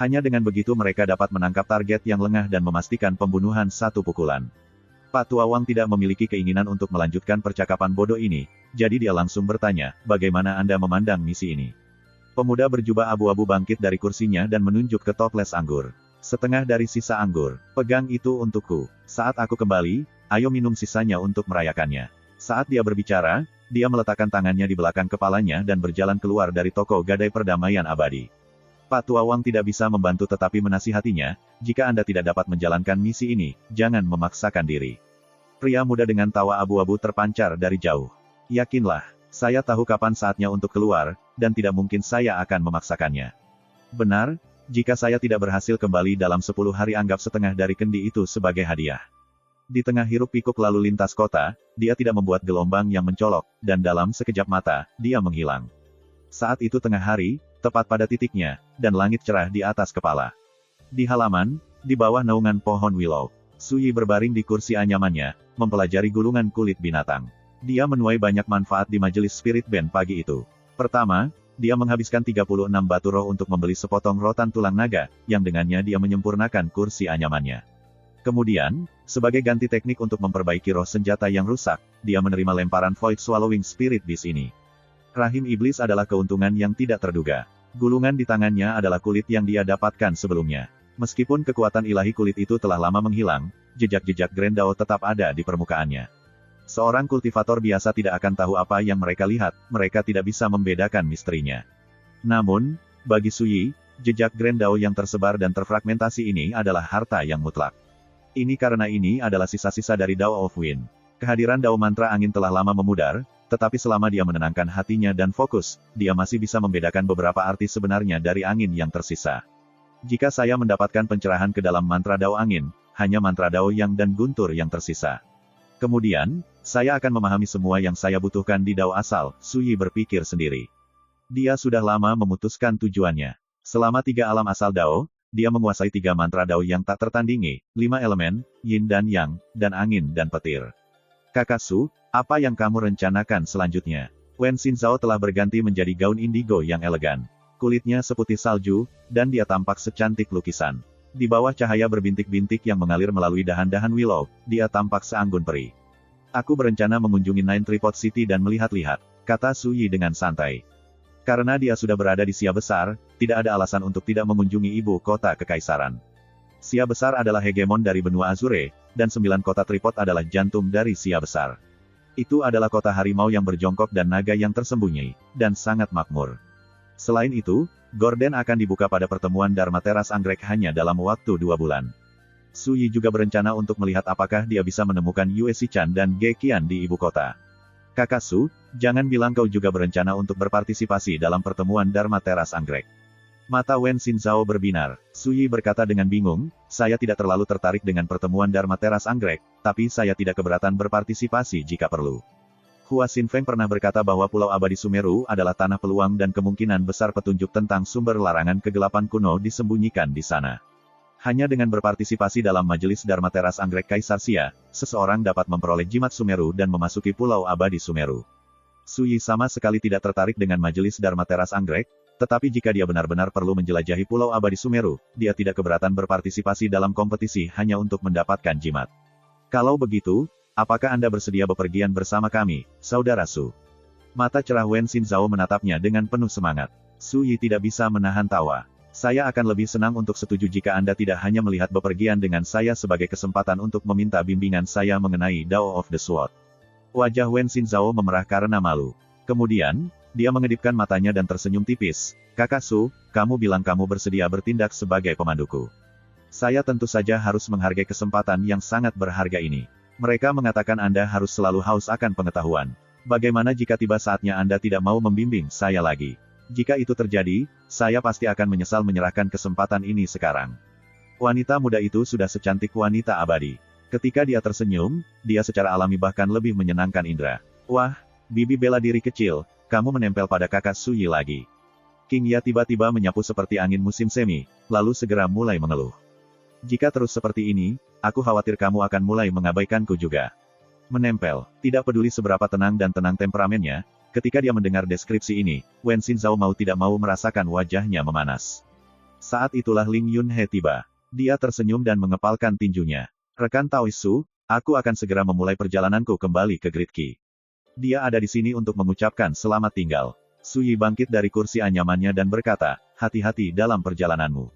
Hanya dengan begitu mereka dapat menangkap target yang lengah dan memastikan pembunuhan satu pukulan. Pak Tua Wang tidak memiliki keinginan untuk melanjutkan percakapan bodoh ini, jadi dia langsung bertanya, bagaimana Anda memandang misi ini? Pemuda berjubah abu-abu bangkit dari kursinya dan menunjuk ke toples anggur. Setengah dari sisa anggur. Pegang itu untukku. Saat aku kembali, ayo minum sisanya untuk merayakannya. Saat dia berbicara, dia meletakkan tangannya di belakang kepalanya dan berjalan keluar dari toko gadai perdamaian abadi. Pak Tua Wang tidak bisa membantu tetapi menasihatinya, jika Anda tidak dapat menjalankan misi ini, jangan memaksakan diri. Pria muda dengan tawa abu-abu terpancar dari jauh. Yakinlah. Saya tahu kapan saatnya untuk keluar, dan tidak mungkin saya akan memaksakannya. Benar, jika saya tidak berhasil kembali dalam 10 hari anggap setengah dari kendi itu sebagai hadiah. Di tengah hiruk pikuk lalu lintas kota, dia tidak membuat gelombang yang mencolok, dan dalam sekejap mata, dia menghilang. Saat itu tengah hari, tepat pada titiknya, dan langit cerah di atas kepala. Di halaman, di bawah naungan pohon willow, Suyi berbaring di kursi anyamannya, mempelajari gulungan kulit binatang. Dia menuai banyak manfaat di majelis Spirit Band pagi itu. Pertama, dia menghabiskan 36 batu roh untuk membeli sepotong rotan tulang naga, yang dengannya dia menyempurnakan kursi anyamannya. Kemudian, sebagai ganti teknik untuk memperbaiki roh senjata yang rusak, dia menerima lemparan Void Swallowing Spirit Beast ini. Rahim Iblis adalah keuntungan yang tidak terduga. Gulungan di tangannya adalah kulit yang dia dapatkan sebelumnya. Meskipun kekuatan ilahi kulit itu telah lama menghilang, jejak-jejak Grendao tetap ada di permukaannya. Seorang kultivator biasa tidak akan tahu apa yang mereka lihat, mereka tidak bisa membedakan misterinya. Namun, bagi Suyi, jejak Grendao yang tersebar dan terfragmentasi ini adalah harta yang mutlak. Ini karena ini adalah sisa-sisa dari Dao of Wind. Kehadiran Dao mantra angin telah lama memudar, tetapi selama dia menenangkan hatinya dan fokus, dia masih bisa membedakan beberapa arti sebenarnya dari angin yang tersisa. Jika saya mendapatkan pencerahan ke dalam mantra Dao angin, hanya mantra Dao yang dan guntur yang tersisa. Kemudian, saya akan memahami semua yang saya butuhkan di Dao asal, Suyi berpikir sendiri. Dia sudah lama memutuskan tujuannya. Selama 3 alam asal Dao, dia menguasai 3 mantra Dao yang tak tertandingi, 5 elemen, Yin dan Yang, dan angin dan petir. Kakak Su, apa yang kamu rencanakan selanjutnya? Wen Xinzhao telah berganti menjadi gaun indigo yang elegan. Kulitnya seputih salju, dan dia tampak secantik lukisan. Di bawah cahaya berbintik-bintik yang mengalir melalui dahan-dahan willow, dia tampak seanggun peri. Aku berencana mengunjungi Nine Tripod City dan melihat-lihat, kata Suyi dengan santai. Karena dia sudah berada di Sia Besar, tidak ada alasan untuk tidak mengunjungi ibu kota kekaisaran. Sia Besar adalah hegemon dari benua Azure, dan 9 kota Tripod adalah jantung dari Sia Besar. Itu adalah kota harimau yang berjongkok dan naga yang tersembunyi, dan sangat makmur. Selain itu, Gorden akan dibuka pada pertemuan Dharma Teras Anggrek hanya dalam waktu 2 bulan. Suyi juga berencana untuk melihat apakah dia bisa menemukan Yue Xichan dan Ge Qian di ibu kota. Kakak Su, jangan bilang kau juga berencana untuk berpartisipasi dalam pertemuan Dharma Teras Anggrek. Mata Wen Xinzhao berbinar. Suyi berkata dengan bingung, saya tidak terlalu tertarik dengan pertemuan Dharma Teras Anggrek, tapi saya tidak keberatan berpartisipasi jika perlu. Hua Xinfeng pernah berkata bahwa Pulau Abadi Sumeru adalah tanah peluang dan kemungkinan besar petunjuk tentang sumber larangan kegelapan kuno disembunyikan di sana. Hanya dengan berpartisipasi dalam majelis Dharma Teras Anggrek Kaisar Sia, seseorang dapat memperoleh jimat Sumeru dan memasuki Pulau Abadi Sumeru. Suyi sama sekali tidak tertarik dengan majelis Dharma Teras Anggrek, tetapi jika dia benar-benar perlu menjelajahi Pulau Abadi Sumeru, dia tidak keberatan berpartisipasi dalam kompetisi hanya untuk mendapatkan jimat. Kalau begitu, apakah Anda bersedia bepergian bersama kami, Saudara Su? Mata cerah Wen Xinzhao menatapnya dengan penuh semangat. Su Yi tidak bisa menahan tawa. Saya akan lebih senang untuk setuju jika Anda tidak hanya melihat bepergian dengan saya sebagai kesempatan untuk meminta bimbingan saya mengenai Dao of the Sword. Wajah Wen Xinzhao memerah karena malu. Kemudian, dia mengedipkan matanya dan tersenyum tipis. Kakak Su, kamu bilang kamu bersedia bertindak sebagai pemanduku. Saya tentu saja harus menghargai kesempatan yang sangat berharga ini. Mereka mengatakan Anda harus selalu haus akan pengetahuan. Bagaimana jika tiba saatnya Anda tidak mau membimbing saya lagi? Jika itu terjadi, saya pasti akan menyesal menyerahkan kesempatan ini sekarang. Wanita muda itu sudah secantik wanita abadi. Ketika dia tersenyum, dia secara alami bahkan lebih menyenangkan indera. Wah, bibi bela diri kecil, kamu menempel pada kakak Su Yi lagi. King Ya tiba-tiba menyapu seperti angin musim semi, lalu segera mulai mengeluh. Jika terus seperti ini, aku khawatir kamu akan mulai mengabaikanku juga. Menempel, tidak peduli seberapa tenang dan tenang temperamennya, ketika dia mendengar deskripsi ini, Wen Xinzhao mau tidak mau merasakan wajahnya memanas. Saat itulah Ling Yunhe tiba. Dia tersenyum dan mengepalkan tinjunya. Rekan Taois Su, aku akan segera memulai perjalananku kembali ke Great Qi. Dia ada di sini untuk mengucapkan selamat tinggal. Su Yi bangkit dari kursi anyamannya dan berkata, hati-hati dalam perjalananmu.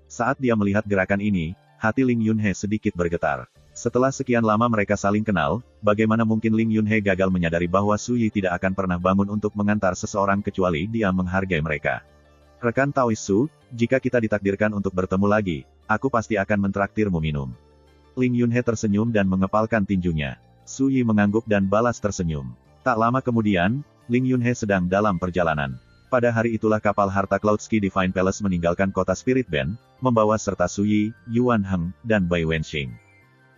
Saat dia melihat gerakan ini, hati Ling Yunhe sedikit bergetar. Setelah sekian lama mereka saling kenal, bagaimana mungkin Ling Yunhe gagal menyadari bahwa Su Yi tidak akan pernah bangun untuk mengantar seseorang kecuali dia menghargai mereka. Rekan Taois Su, jika kita ditakdirkan untuk bertemu lagi, aku pasti akan mentraktirmu minum. Ling Yunhe tersenyum dan mengepalkan tinjunya. Su Yi mengangguk dan balas tersenyum. Tak lama kemudian, Ling Yunhe sedang dalam perjalanan. Pada hari itulah kapal harta Cloudski Divine Palace meninggalkan kota Spirit Band, membawa serta Su Yi, Yuan Heng, dan Bai Wenxing.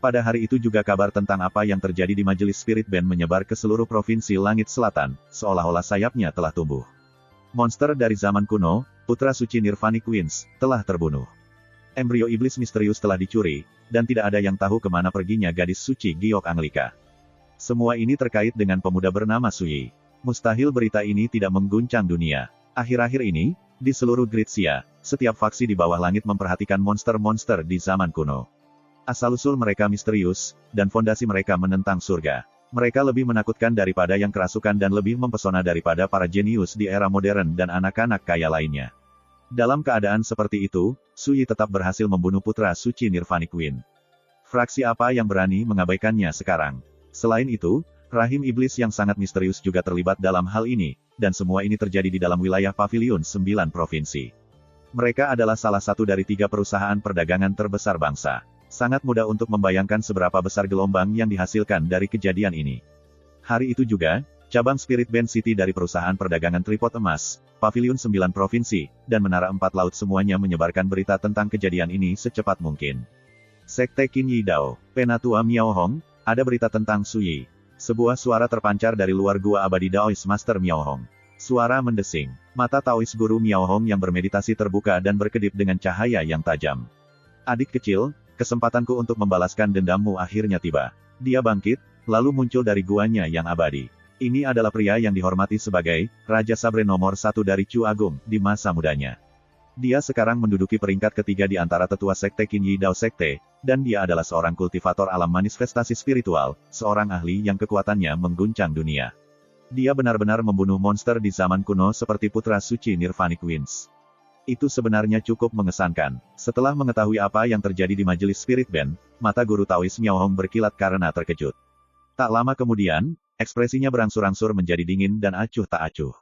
Pada hari itu juga kabar tentang apa yang terjadi di majelis Spirit Band menyebar ke seluruh provinsi Langit Selatan, seolah-olah sayapnya telah tumbuh. Monster dari zaman kuno, putra suci Nirvanic Winds, telah terbunuh. Embrio iblis misterius telah dicuri, dan tidak ada yang tahu kemana perginya gadis suci Giok Anglika. Semua ini terkait dengan pemuda bernama Su Yi. Mustahil berita ini tidak mengguncang dunia. Akhir-akhir ini, di seluruh Gritsia, setiap faksi di bawah langit memperhatikan monster-monster di zaman kuno. Asal-usul mereka misterius, dan fondasi mereka menentang surga. Mereka lebih menakutkan daripada yang kerasukan dan lebih mempesona daripada para jenius di era modern dan anak-anak kaya lainnya. Dalam keadaan seperti itu, Su Yi tetap berhasil membunuh putra suci Nirvanic Wind. Fraksi apa yang berani mengabaikannya sekarang? Selain itu, rahim iblis yang sangat misterius juga terlibat dalam hal ini, dan semua ini terjadi di dalam wilayah Pavilion 9 Provinsi. Mereka adalah salah satu dari 3 perusahaan perdagangan terbesar bangsa. Sangat mudah untuk membayangkan seberapa besar gelombang yang dihasilkan dari kejadian ini. Hari itu juga, cabang Spirit Band City dari perusahaan perdagangan Tripod Emas, Pavilion 9 Provinsi, dan Menara 4 Laut semuanya menyebarkan berita tentang kejadian ini secepat mungkin. Sekte Qin Yi Dao, Penatua Miao Hong, ada berita tentang Su Yi. Sebuah suara terpancar dari luar gua abadi Daois Master Miao Hong. Suara mendesing. Mata Taois guru Miao Hong yang bermeditasi terbuka dan berkedip dengan cahaya yang tajam. Adik kecil, kesempatanku untuk membalaskan dendammu akhirnya tiba. Dia bangkit, lalu muncul dari guanya yang abadi. Ini adalah pria yang dihormati sebagai Raja Sabre nomor 1 dari Chu Agung di masa mudanya. Dia sekarang menduduki peringkat ketiga di antara tetua Sekte Qin Yi Dao Sekte, dan dia adalah seorang kultivator alam manifestasi spiritual, seorang ahli yang kekuatannya mengguncang dunia. Dia benar-benar membunuh monster di zaman kuno seperti putra suci Nirvanic Winds. Itu sebenarnya cukup mengesankan. Setelah mengetahui apa yang terjadi di majelis Spirit Band, mata guru Taois Miao Hong berkilat karena terkejut. Tak lama kemudian, ekspresinya berangsur-angsur menjadi dingin dan acuh tak acuh.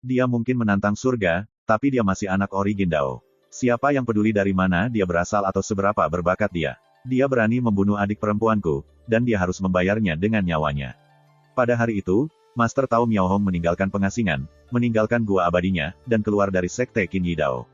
Dia mungkin menantang surga, tapi dia masih anak origin Dao. Siapa yang peduli dari mana dia berasal atau seberapa berbakat dia? Dia berani membunuh adik perempuanku, dan dia harus membayarnya dengan nyawanya. Pada hari itu, Master Tao Miao Hong meninggalkan pengasingan, meninggalkan gua abadinya, dan keluar dari Sekte Qin Yi Dao.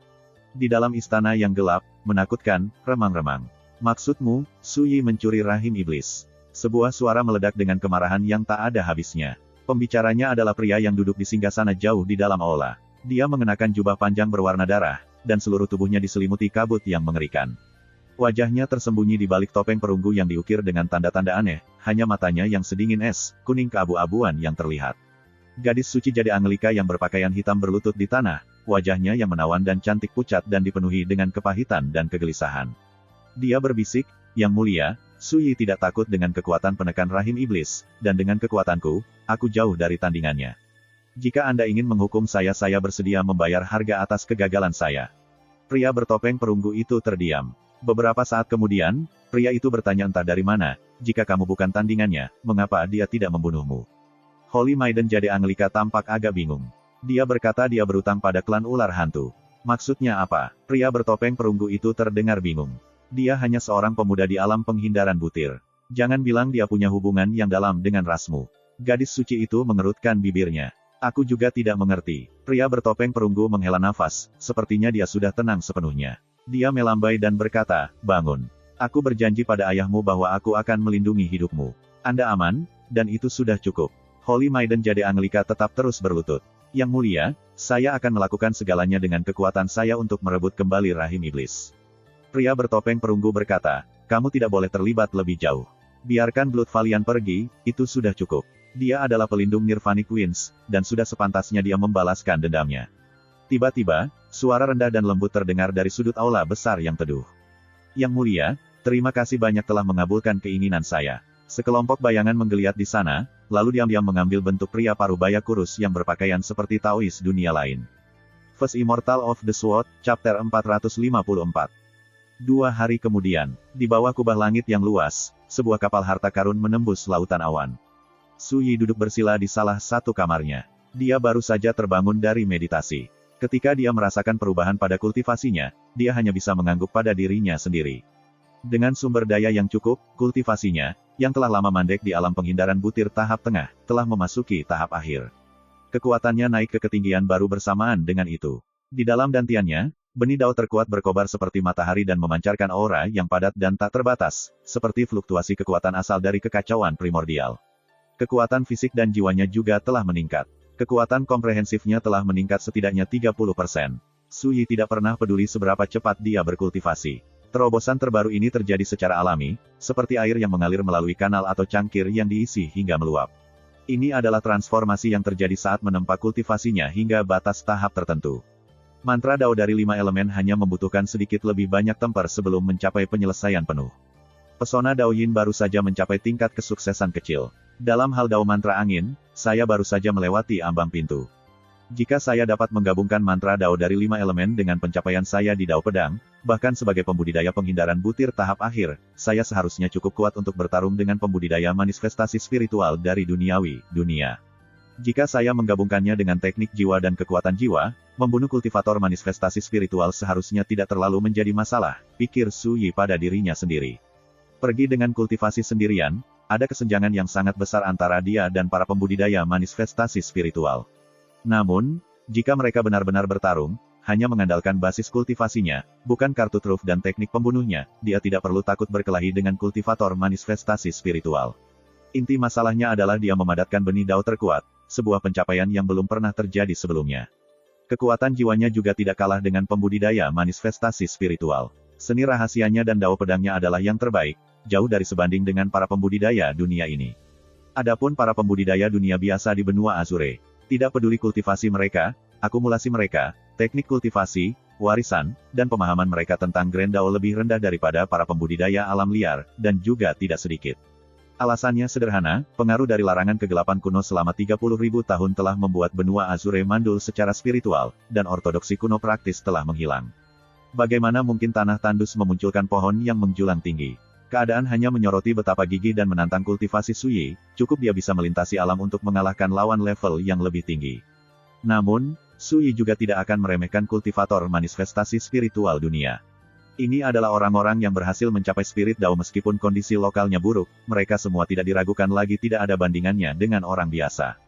Di dalam istana yang gelap, menakutkan, remang-remang. Maksudmu, Su Yi mencuri rahim iblis. Sebuah suara meledak dengan kemarahan yang tak ada habisnya. Pembicaranya adalah pria yang duduk di singgasana jauh di dalam aula. Dia mengenakan jubah panjang berwarna darah, dan seluruh tubuhnya diselimuti kabut yang mengerikan. Wajahnya tersembunyi di balik topeng perunggu yang diukir dengan tanda-tanda aneh, hanya matanya yang sedingin es, kuning keabu-abuan yang terlihat. Gadis suci Jade Anglika yang berpakaian hitam berlutut di tanah, wajahnya yang menawan dan cantik pucat dan dipenuhi dengan kepahitan dan kegelisahan. Dia berbisik, "Yang mulia, Suyi tidak takut dengan kekuatan penekan rahim iblis, dan dengan kekuatanku, aku jauh dari tandingannya. Jika Anda ingin menghukum saya bersedia membayar harga atas kegagalan saya. Pria bertopeng perunggu itu terdiam. Beberapa saat kemudian, pria itu bertanya entah dari mana, jika kamu bukan tandingannya, mengapa dia tidak membunuhmu? Holy Maiden Jade Anglika tampak agak bingung. Dia berkata dia berutang pada klan ular hantu. Maksudnya apa? Pria bertopeng perunggu itu terdengar bingung. Dia hanya seorang pemuda di alam penghindaran butir. Jangan bilang dia punya hubungan yang dalam dengan rasmu. Gadis suci itu mengerutkan bibirnya. Aku juga tidak mengerti. Pria bertopeng perunggu menghela nafas, sepertinya dia sudah tenang sepenuhnya. Dia melambai dan berkata, bangun. Aku berjanji pada ayahmu bahwa aku akan melindungi hidupmu. Anda aman, dan itu sudah cukup. Holy Maiden Jade Anglika tetap terus berlutut. Yang mulia, saya akan melakukan segalanya dengan kekuatan saya untuk merebut kembali rahim iblis. Pria bertopeng perunggu berkata, kamu tidak boleh terlibat lebih jauh. Biarkan Blood Valiant pergi, itu sudah cukup. Dia adalah pelindung Nirvanic Winds, dan sudah sepantasnya dia membalaskan dendamnya. Tiba-tiba, suara rendah dan lembut terdengar dari sudut aula besar yang teduh. Yang mulia, terima kasih banyak telah mengabulkan keinginan saya. Sekelompok bayangan menggeliat di sana, lalu diam-diam mengambil bentuk pria parubaya kurus yang berpakaian seperti Taois dunia lain. First Immortal of the Sword, Chapter 454. 2 hari kemudian, di bawah kubah langit yang luas, sebuah kapal harta karun menembus lautan awan. Suyi duduk bersila di salah satu kamarnya. Dia baru saja terbangun dari meditasi. Ketika dia merasakan perubahan pada kultivasinya, dia hanya bisa mengangguk pada dirinya sendiri. Dengan sumber daya yang cukup, kultivasinya, yang telah lama mandek di alam penghindaran butir tahap tengah, telah memasuki tahap akhir. Kekuatannya naik ke ketinggian baru bersamaan dengan itu. Di dalam dantiannya, benih dao terkuat berkobar seperti matahari dan memancarkan aura yang padat dan tak terbatas, seperti fluktuasi kekuatan asal dari kekacauan primordial. Kekuatan fisik dan jiwanya juga telah meningkat. Kekuatan komprehensifnya telah meningkat setidaknya 30%. Suyi tidak pernah peduli seberapa cepat dia berkultivasi. Terobosan terbaru ini terjadi secara alami, seperti air yang mengalir melalui kanal atau cangkir yang diisi hingga meluap. Ini adalah transformasi yang terjadi saat menempa kultivasinya hingga batas tahap tertentu. Mantra Dao dari 5 elemen hanya membutuhkan sedikit lebih banyak temper sebelum mencapai penyelesaian penuh. Pesona Dao Yin baru saja mencapai tingkat kesuksesan kecil. Dalam hal Dao mantra angin, saya baru saja melewati ambang pintu. Jika saya dapat menggabungkan mantra Dao dari 5 elemen dengan pencapaian saya di Dao Pedang, bahkan sebagai pembudidaya penghindaran butir tahap akhir, saya seharusnya cukup kuat untuk bertarung dengan pembudidaya manifestasi spiritual dari duniawi, dunia. Jika saya menggabungkannya dengan teknik jiwa dan kekuatan jiwa, membunuh kultivator manifestasi spiritual seharusnya tidak terlalu menjadi masalah, pikir Suyi pada dirinya sendiri. Pergi dengan kultivasi sendirian, ada kesenjangan yang sangat besar antara dia dan para pembudidaya manifestasi spiritual. Namun, jika mereka benar-benar bertarung, hanya mengandalkan basis kultivasinya, bukan kartu truf dan teknik pembunuhnya, dia tidak perlu takut berkelahi dengan kultivator manifestasi spiritual. Inti masalahnya adalah dia memadatkan benih dao terkuat, sebuah pencapaian yang belum pernah terjadi sebelumnya. Kekuatan jiwanya juga tidak kalah dengan pembudidaya manifestasi spiritual. Seni rahasianya dan dao pedangnya adalah yang terbaik, jauh dari sebanding dengan para pembudidaya dunia ini. Adapun para pembudidaya dunia biasa di benua Azure, tidak peduli kultivasi mereka, akumulasi mereka, teknik kultivasi, warisan, dan pemahaman mereka tentang Grand Dao lebih rendah daripada para pembudidaya alam liar, dan juga tidak sedikit. Alasannya sederhana, pengaruh dari larangan kegelapan kuno selama 30.000 tahun telah membuat benua Azure mandul secara spiritual, dan ortodoksi kuno praktis telah menghilang. Bagaimana mungkin tanah tandus memunculkan pohon yang menjulang tinggi? Keadaan hanya menyoroti betapa gigih dan menantang kultivasi Suyi, cukup dia bisa melintasi alam untuk mengalahkan lawan level yang lebih tinggi. Namun, Suyi juga tidak akan meremehkan kultivator manifestasi spiritual dunia. Ini adalah orang-orang yang berhasil mencapai spirit Dao meskipun kondisi lokalnya buruk, mereka semua tidak diragukan lagi tidak ada bandingannya dengan orang biasa.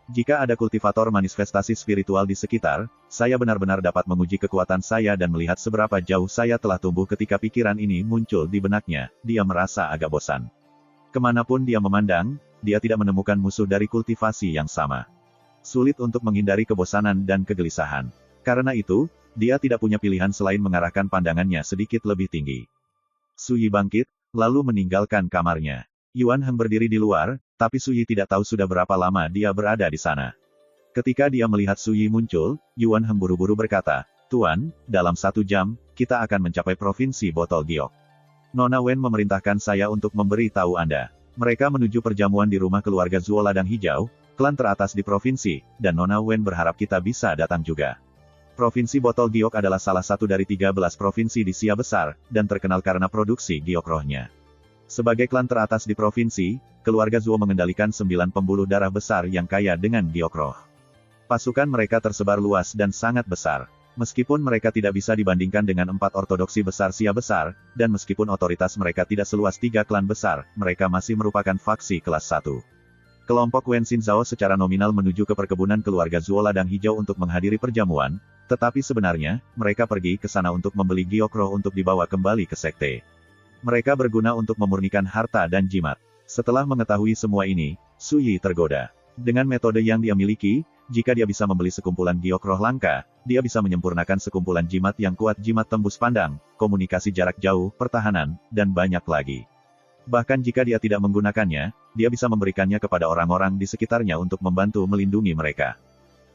Jika ada kultivator manifestasi spiritual di sekitar, saya benar-benar dapat menguji kekuatan saya dan melihat seberapa jauh saya telah tumbuh ketika pikiran ini muncul di benaknya, dia merasa agak bosan. Kemanapun dia memandang, dia tidak menemukan musuh dari kultivasi yang sama. Sulit untuk menghindari kebosanan dan kegelisahan. Karena itu, dia tidak punya pilihan selain mengarahkan pandangannya sedikit lebih tinggi. Suyi bangkit, lalu meninggalkan kamarnya. Yuan Heng berdiri di luar, tapi Suyi tidak tahu sudah berapa lama dia berada di sana. Ketika dia melihat Suyi muncul, Yuan Heng buru-buru berkata, "Tuan, dalam 1 jam, kita akan mencapai provinsi Botol Giok." Nona Wen memerintahkan saya untuk memberi tahu Anda. Mereka menuju perjamuan di rumah keluarga Zuo Ladang Hijau, klan teratas di provinsi, dan Nona Wen berharap kita bisa datang juga. Provinsi Botol Giok adalah salah satu dari 13 provinsi di Sia Besar, dan terkenal karena produksi giok rohnya. Sebagai klan teratas di provinsi, keluarga Zuo mengendalikan 9 pembuluh darah besar yang kaya dengan giok roh. Pasukan mereka tersebar luas dan sangat besar. Meskipun mereka tidak bisa dibandingkan dengan 4 ortodoksi besar Sia Besar, dan meskipun otoritas mereka tidak seluas 3 klan besar, mereka masih merupakan faksi kelas 1. Kelompok Wen Xinzhao secara nominal menuju ke perkebunan keluarga Zuo Ladang Hijau untuk menghadiri perjamuan, tetapi sebenarnya, mereka pergi ke sana untuk membeli giok roh untuk dibawa kembali ke sekte. Mereka berguna untuk memurnikan harta dan jimat. Setelah mengetahui semua ini, Su Yi tergoda. Dengan metode yang dia miliki, jika dia bisa membeli sekumpulan giok roh langka, dia bisa menyempurnakan sekumpulan jimat yang kuat, jimat tembus pandang, komunikasi jarak jauh, pertahanan, dan banyak lagi. Bahkan jika dia tidak menggunakannya, dia bisa memberikannya kepada orang-orang di sekitarnya untuk membantu melindungi mereka.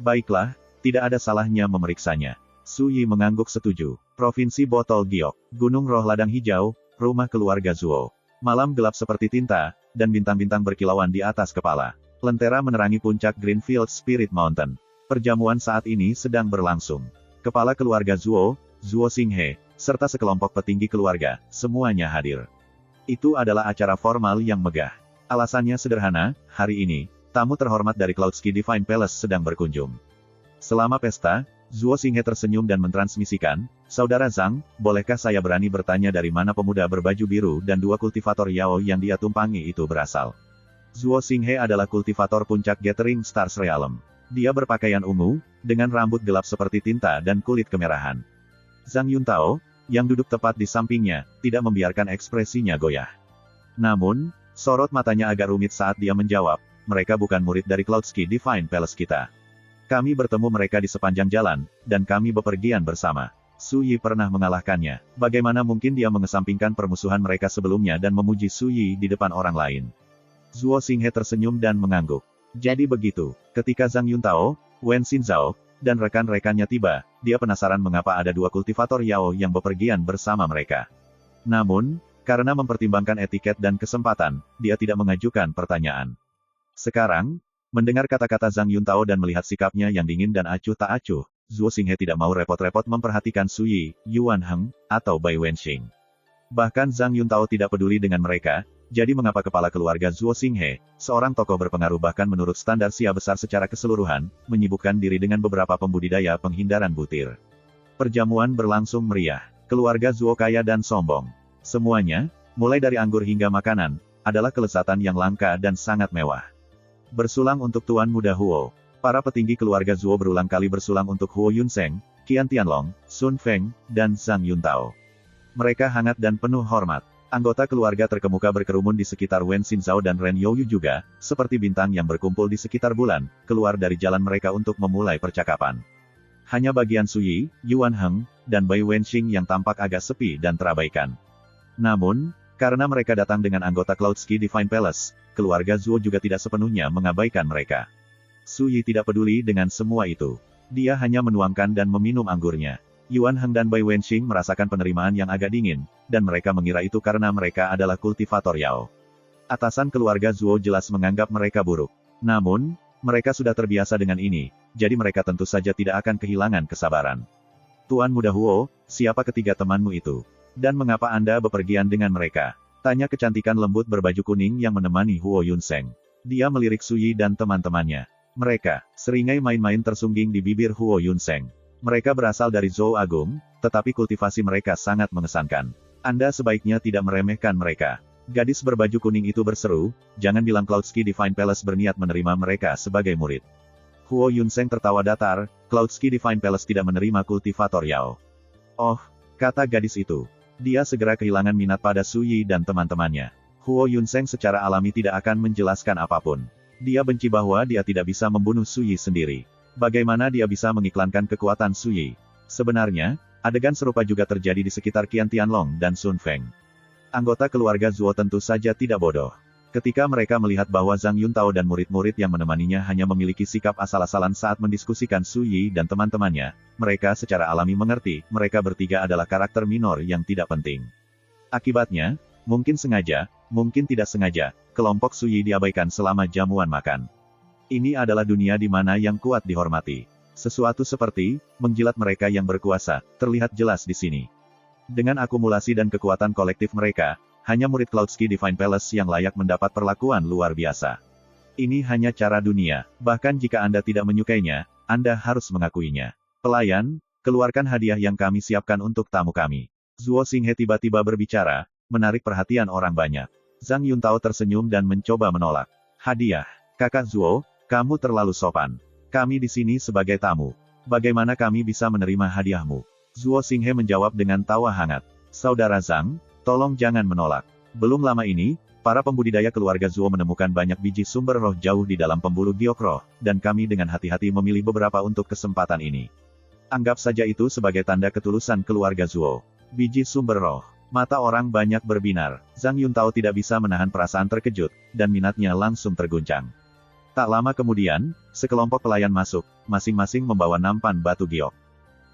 Baiklah, tidak ada salahnya memeriksanya. Su Yi mengangguk setuju. Provinsi Botol Giok, Gunung Roh Ladang Hijau, rumah keluarga Zuo. Malam gelap seperti tinta, dan bintang-bintang berkilauan di atas kepala. Lentera menerangi puncak Greenfield Spirit Mountain. Perjamuan saat ini sedang berlangsung. Kepala keluarga Zuo, Zuo Xinghe, serta sekelompok petinggi keluarga, semuanya hadir. Itu adalah acara formal yang megah. Alasannya sederhana, hari ini, tamu terhormat dari Cloudski Divine Palace sedang berkunjung. Selama pesta, Zuo Xinghe tersenyum dan mentransmisikan, "Saudara Zhang, bolehkah saya berani bertanya dari mana pemuda berbaju biru dan 2 kultivator Yao yang dia tumpangi itu berasal?" Zuo Xinghe adalah kultivator puncak Gathering Stars Realm. Dia berpakaian ungu, dengan rambut gelap seperti tinta dan kulit kemerahan. Zhang Yuntao, yang duduk tepat di sampingnya, tidak membiarkan ekspresinya goyah. Namun, sorot matanya agak rumit saat dia menjawab, "Mereka bukan murid dari Cloudski Divine Palace kita. Kami bertemu mereka di sepanjang jalan, dan kami bepergian bersama." Su Yi pernah mengalahkannya. Bagaimana mungkin dia mengesampingkan permusuhan mereka sebelumnya dan memuji Su Yi di depan orang lain? Zuo Xinghe tersenyum dan mengangguk. Jadi begitu, ketika Zhang Yuntao, Wen Xinzhao, dan rekan-rekannya tiba, dia penasaran mengapa ada 2 kultivator Yao yang bepergian bersama mereka. Namun, karena mempertimbangkan etiket dan kesempatan, dia tidak mengajukan pertanyaan. Sekarang, mendengar kata-kata Zhang Yuntao dan melihat sikapnya yang dingin dan acuh tak acuh, Zuo Xinghe tidak mau repot-repot memperhatikan Su Yi, Yuan Heng, atau Bai Wenxing. Bahkan Zhang Yuntao tidak peduli dengan mereka. Jadi mengapa kepala keluarga Zuo Xinghe, seorang tokoh berpengaruh bahkan menurut standar Sia Besar secara keseluruhan, menyibukkan diri dengan beberapa pembudidaya penghindaran butir. Perjamuan berlangsung meriah. Keluarga Zuo kaya dan sombong. Semuanya, mulai dari anggur hingga makanan, adalah kelezatan yang langka dan sangat mewah. Bersulang untuk Tuan Muda Huo. Para petinggi keluarga Zuo berulang kali bersulang untuk Huo Yunseng, Qian Tianlong, Sun Feng, dan Zhang Yuntao. Mereka hangat dan penuh hormat. Anggota keluarga terkemuka berkerumun di sekitar Wen Xinzhao dan Ren Youyu juga, seperti bintang yang berkumpul di sekitar bulan, keluar dari jalan mereka untuk memulai percakapan. Hanya bagian Su Yi, Yuan Heng, dan Bai Wenxing yang tampak agak sepi dan terabaikan. Namun, karena mereka datang dengan anggota Cloudski Divine Palace, keluarga Zuo juga tidak sepenuhnya mengabaikan mereka. Su Yi tidak peduli dengan semua itu. Dia hanya menuangkan dan meminum anggurnya. Yuan Heng dan Bai Wenxing merasakan penerimaan yang agak dingin, dan mereka mengira itu karena mereka adalah kultivator Yao. Atasan keluarga Zuo jelas menganggap mereka buruk. Namun, mereka sudah terbiasa dengan ini, jadi mereka tentu saja tidak akan kehilangan kesabaran. "Tuan Muda Huo, siapa ketiga temanmu itu? Dan mengapa Anda bepergian dengan mereka?" tanya kecantikan lembut berbaju kuning yang menemani Huo Yunseng. Dia melirik Su Yi dan teman-temannya. Mereka, seringai main-main tersungging di bibir Huo Yunseng. Mereka berasal dari Zhou Agung, tetapi kultivasi mereka sangat mengesankan. Anda sebaiknya tidak meremehkan mereka. Gadis berbaju kuning itu berseru, "Jangan bilang Cloudski Divine Palace berniat menerima mereka sebagai murid." Huo Yunseng tertawa datar, "Cloudski Divine Palace tidak menerima kultivator Yao." "Oh," kata gadis itu. Dia segera kehilangan minat pada Su Yi dan teman-temannya. Huo Yunseng secara alami tidak akan menjelaskan apapun. Dia benci bahwa dia tidak bisa membunuh Su Yi sendiri. Bagaimana dia bisa mengiklankan kekuatan Su Yi? Sebenarnya, adegan serupa juga terjadi di sekitar Qian Tianlong dan Sun Feng. Anggota keluarga Zuo tentu saja tidak bodoh. Ketika mereka melihat bahwa Zhang Yuntao dan murid-murid yang menemaninya hanya memiliki sikap asal-asalan saat mendiskusikan Su Yi dan teman-temannya, mereka secara alami mengerti, mereka bertiga adalah karakter minor yang tidak penting. Akibatnya, mungkin sengaja, mungkin tidak sengaja, kelompok Suyi diabaikan selama jamuan makan. Ini adalah dunia di mana yang kuat dihormati. Sesuatu seperti menjilat mereka yang berkuasa, terlihat jelas di sini. Dengan akumulasi dan kekuatan kolektif mereka, hanya murid Cloudski Divine Palace yang layak mendapat perlakuan luar biasa. Ini hanya cara dunia, bahkan jika Anda tidak menyukainya, Anda harus mengakuinya. Pelayan, keluarkan hadiah yang kami siapkan untuk tamu kami. Zuo Xinghe tiba-tiba berbicara, menarik perhatian orang banyak. Zhang Yuntao tersenyum dan mencoba menolak. Hadiah, Kakak Zuo, kamu terlalu sopan. Kami di sini sebagai tamu. Bagaimana kami bisa menerima hadiahmu? Zuo Xinghe menjawab dengan tawa hangat. Saudara Zhang, tolong jangan menolak. Belum lama ini, para pembudidaya keluarga Zuo menemukan banyak biji sumber roh jauh di dalam pembuluh giok roh, dan kami dengan hati-hati memilih beberapa untuk kesempatan ini. Anggap saja itu sebagai tanda ketulusan keluarga Zuo. Biji sumber roh. Mata orang banyak berbinar. Zhang Yuntao tidak bisa menahan perasaan terkejut, dan minatnya langsung terguncang. Tak lama kemudian, sekelompok pelayan masuk, masing-masing membawa nampan batu giok.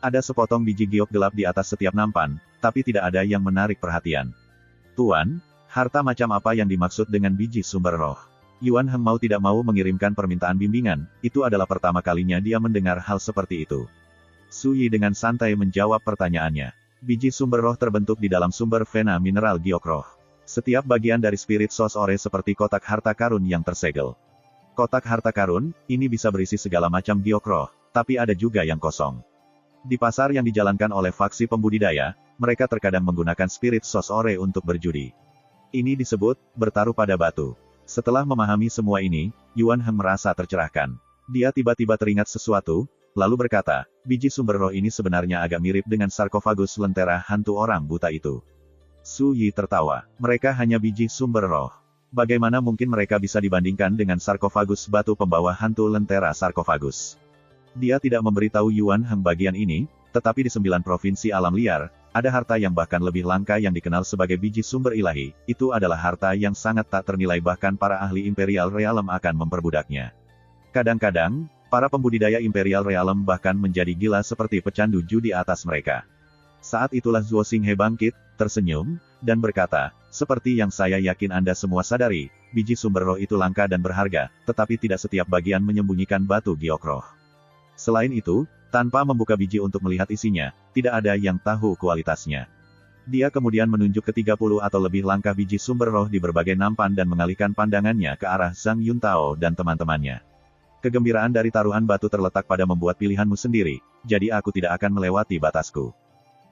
Ada sepotong biji giok gelap di atas setiap nampan, tapi tidak ada yang menarik perhatian. Tuan, harta macam apa yang dimaksud dengan biji sumber roh? Yuan Heng mau tidak mau mengirimkan permintaan bimbingan, itu adalah pertama kalinya dia mendengar hal seperti itu. Su Yi dengan santai menjawab pertanyaannya. Biji sumber roh terbentuk di dalam sumber vena mineral giok roh. Setiap bagian dari spirit sos ore seperti kotak harta karun yang tersegel. Kotak harta karun, ini bisa berisi segala macam giok roh, tapi ada juga yang kosong. Di pasar yang dijalankan oleh faksi pembudidaya, mereka terkadang menggunakan spirit sos ore untuk berjudi. Ini disebut, bertaruh pada batu. Setelah memahami semua ini, Yuan Heng merasa tercerahkan. Dia tiba-tiba teringat sesuatu, lalu berkata, biji sumber roh ini sebenarnya agak mirip dengan sarkofagus lentera hantu orang buta itu. Su Yi tertawa. Mereka hanya biji sumber roh. Bagaimana mungkin mereka bisa dibandingkan dengan sarkofagus batu pembawa hantu lentera sarkofagus? Dia tidak memberitahu Yuan Heng bagian ini, tetapi di 9 provinsi alam liar, ada harta yang bahkan lebih langka yang dikenal sebagai biji sumber ilahi, itu adalah harta yang sangat tak ternilai bahkan para ahli Imperial Realm akan memperbudaknya. Kadang-kadang, para pembudidaya Imperial Realm bahkan menjadi gila seperti pecandu judi atas mereka. Saat itulah Zuo Xinghe bangkit, tersenyum, dan berkata, seperti yang saya yakin Anda semua sadari, biji sumber roh itu langka dan berharga, tetapi tidak setiap bagian menyembunyikan batu giok roh. Selain itu, tanpa membuka biji untuk melihat isinya, tidak ada yang tahu kualitasnya. Dia kemudian menunjuk ke 30 atau lebih langkah biji sumber roh di berbagai nampan dan mengalihkan pandangannya ke arah Zhang Yuntao dan teman-temannya. Kegembiraan dari taruhan batu terletak pada membuat pilihanmu sendiri, jadi aku tidak akan melewati batasku.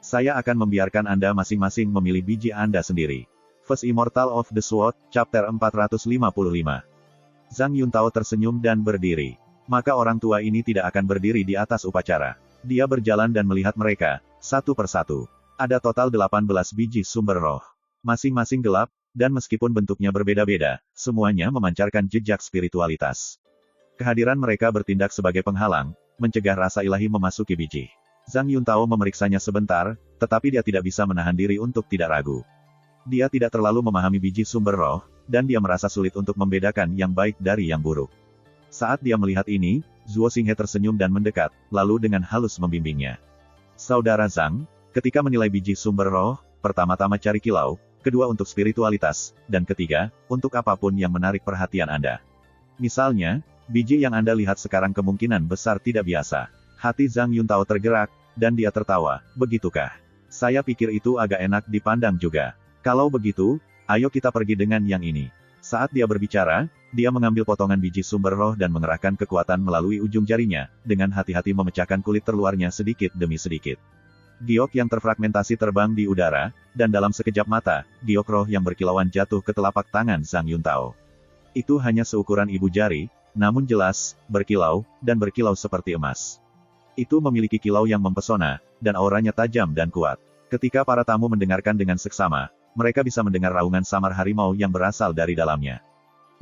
Saya akan membiarkan Anda masing-masing memilih biji Anda sendiri. First Immortal of the Sword, Chapter 455. Zhang Yuntao tersenyum dan berdiri. Maka orang tua ini tidak akan berdiri di atas upacara. Dia berjalan dan melihat mereka, satu persatu. Ada total 18 biji sumber roh. Masing-masing gelap, dan meskipun bentuknya berbeda-beda, semuanya memancarkan jejak spiritualitas. Kehadiran mereka bertindak sebagai penghalang, mencegah rasa ilahi memasuki biji. Zhang Yuntao memeriksanya sebentar, tetapi dia tidak bisa menahan diri untuk tidak ragu. Dia tidak terlalu memahami biji sumber roh, dan dia merasa sulit untuk membedakan yang baik dari yang buruk. Saat dia melihat ini, Zuo Xinghe tersenyum dan mendekat, lalu dengan halus membimbingnya. Saudara Zhang, ketika menilai biji sumber roh, pertama-tama cari kilau, kedua untuk spiritualitas, dan ketiga, untuk apapun yang menarik perhatian Anda. Misalnya, biji yang Anda lihat sekarang kemungkinan besar tidak biasa. Hati Zhang Yuntao tergerak, dan dia tertawa, begitukah? Saya pikir itu agak enak dipandang juga. Kalau begitu, ayo kita pergi dengan yang ini. Saat dia berbicara, dia mengambil potongan biji sumber roh dan mengerahkan kekuatan melalui ujung jarinya, dengan hati-hati memecahkan kulit terluarnya sedikit demi sedikit. Giok yang terfragmentasi terbang di udara, dan dalam sekejap mata, giok roh yang berkilauan jatuh ke telapak tangan Zhang Yuntao. Itu hanya seukuran ibu jari, namun jelas, berkilau, dan berkilau seperti emas. Itu memiliki kilau yang mempesona, dan auranya tajam dan kuat. Ketika para tamu mendengarkan dengan seksama, mereka bisa mendengar raungan samar harimau yang berasal dari dalamnya.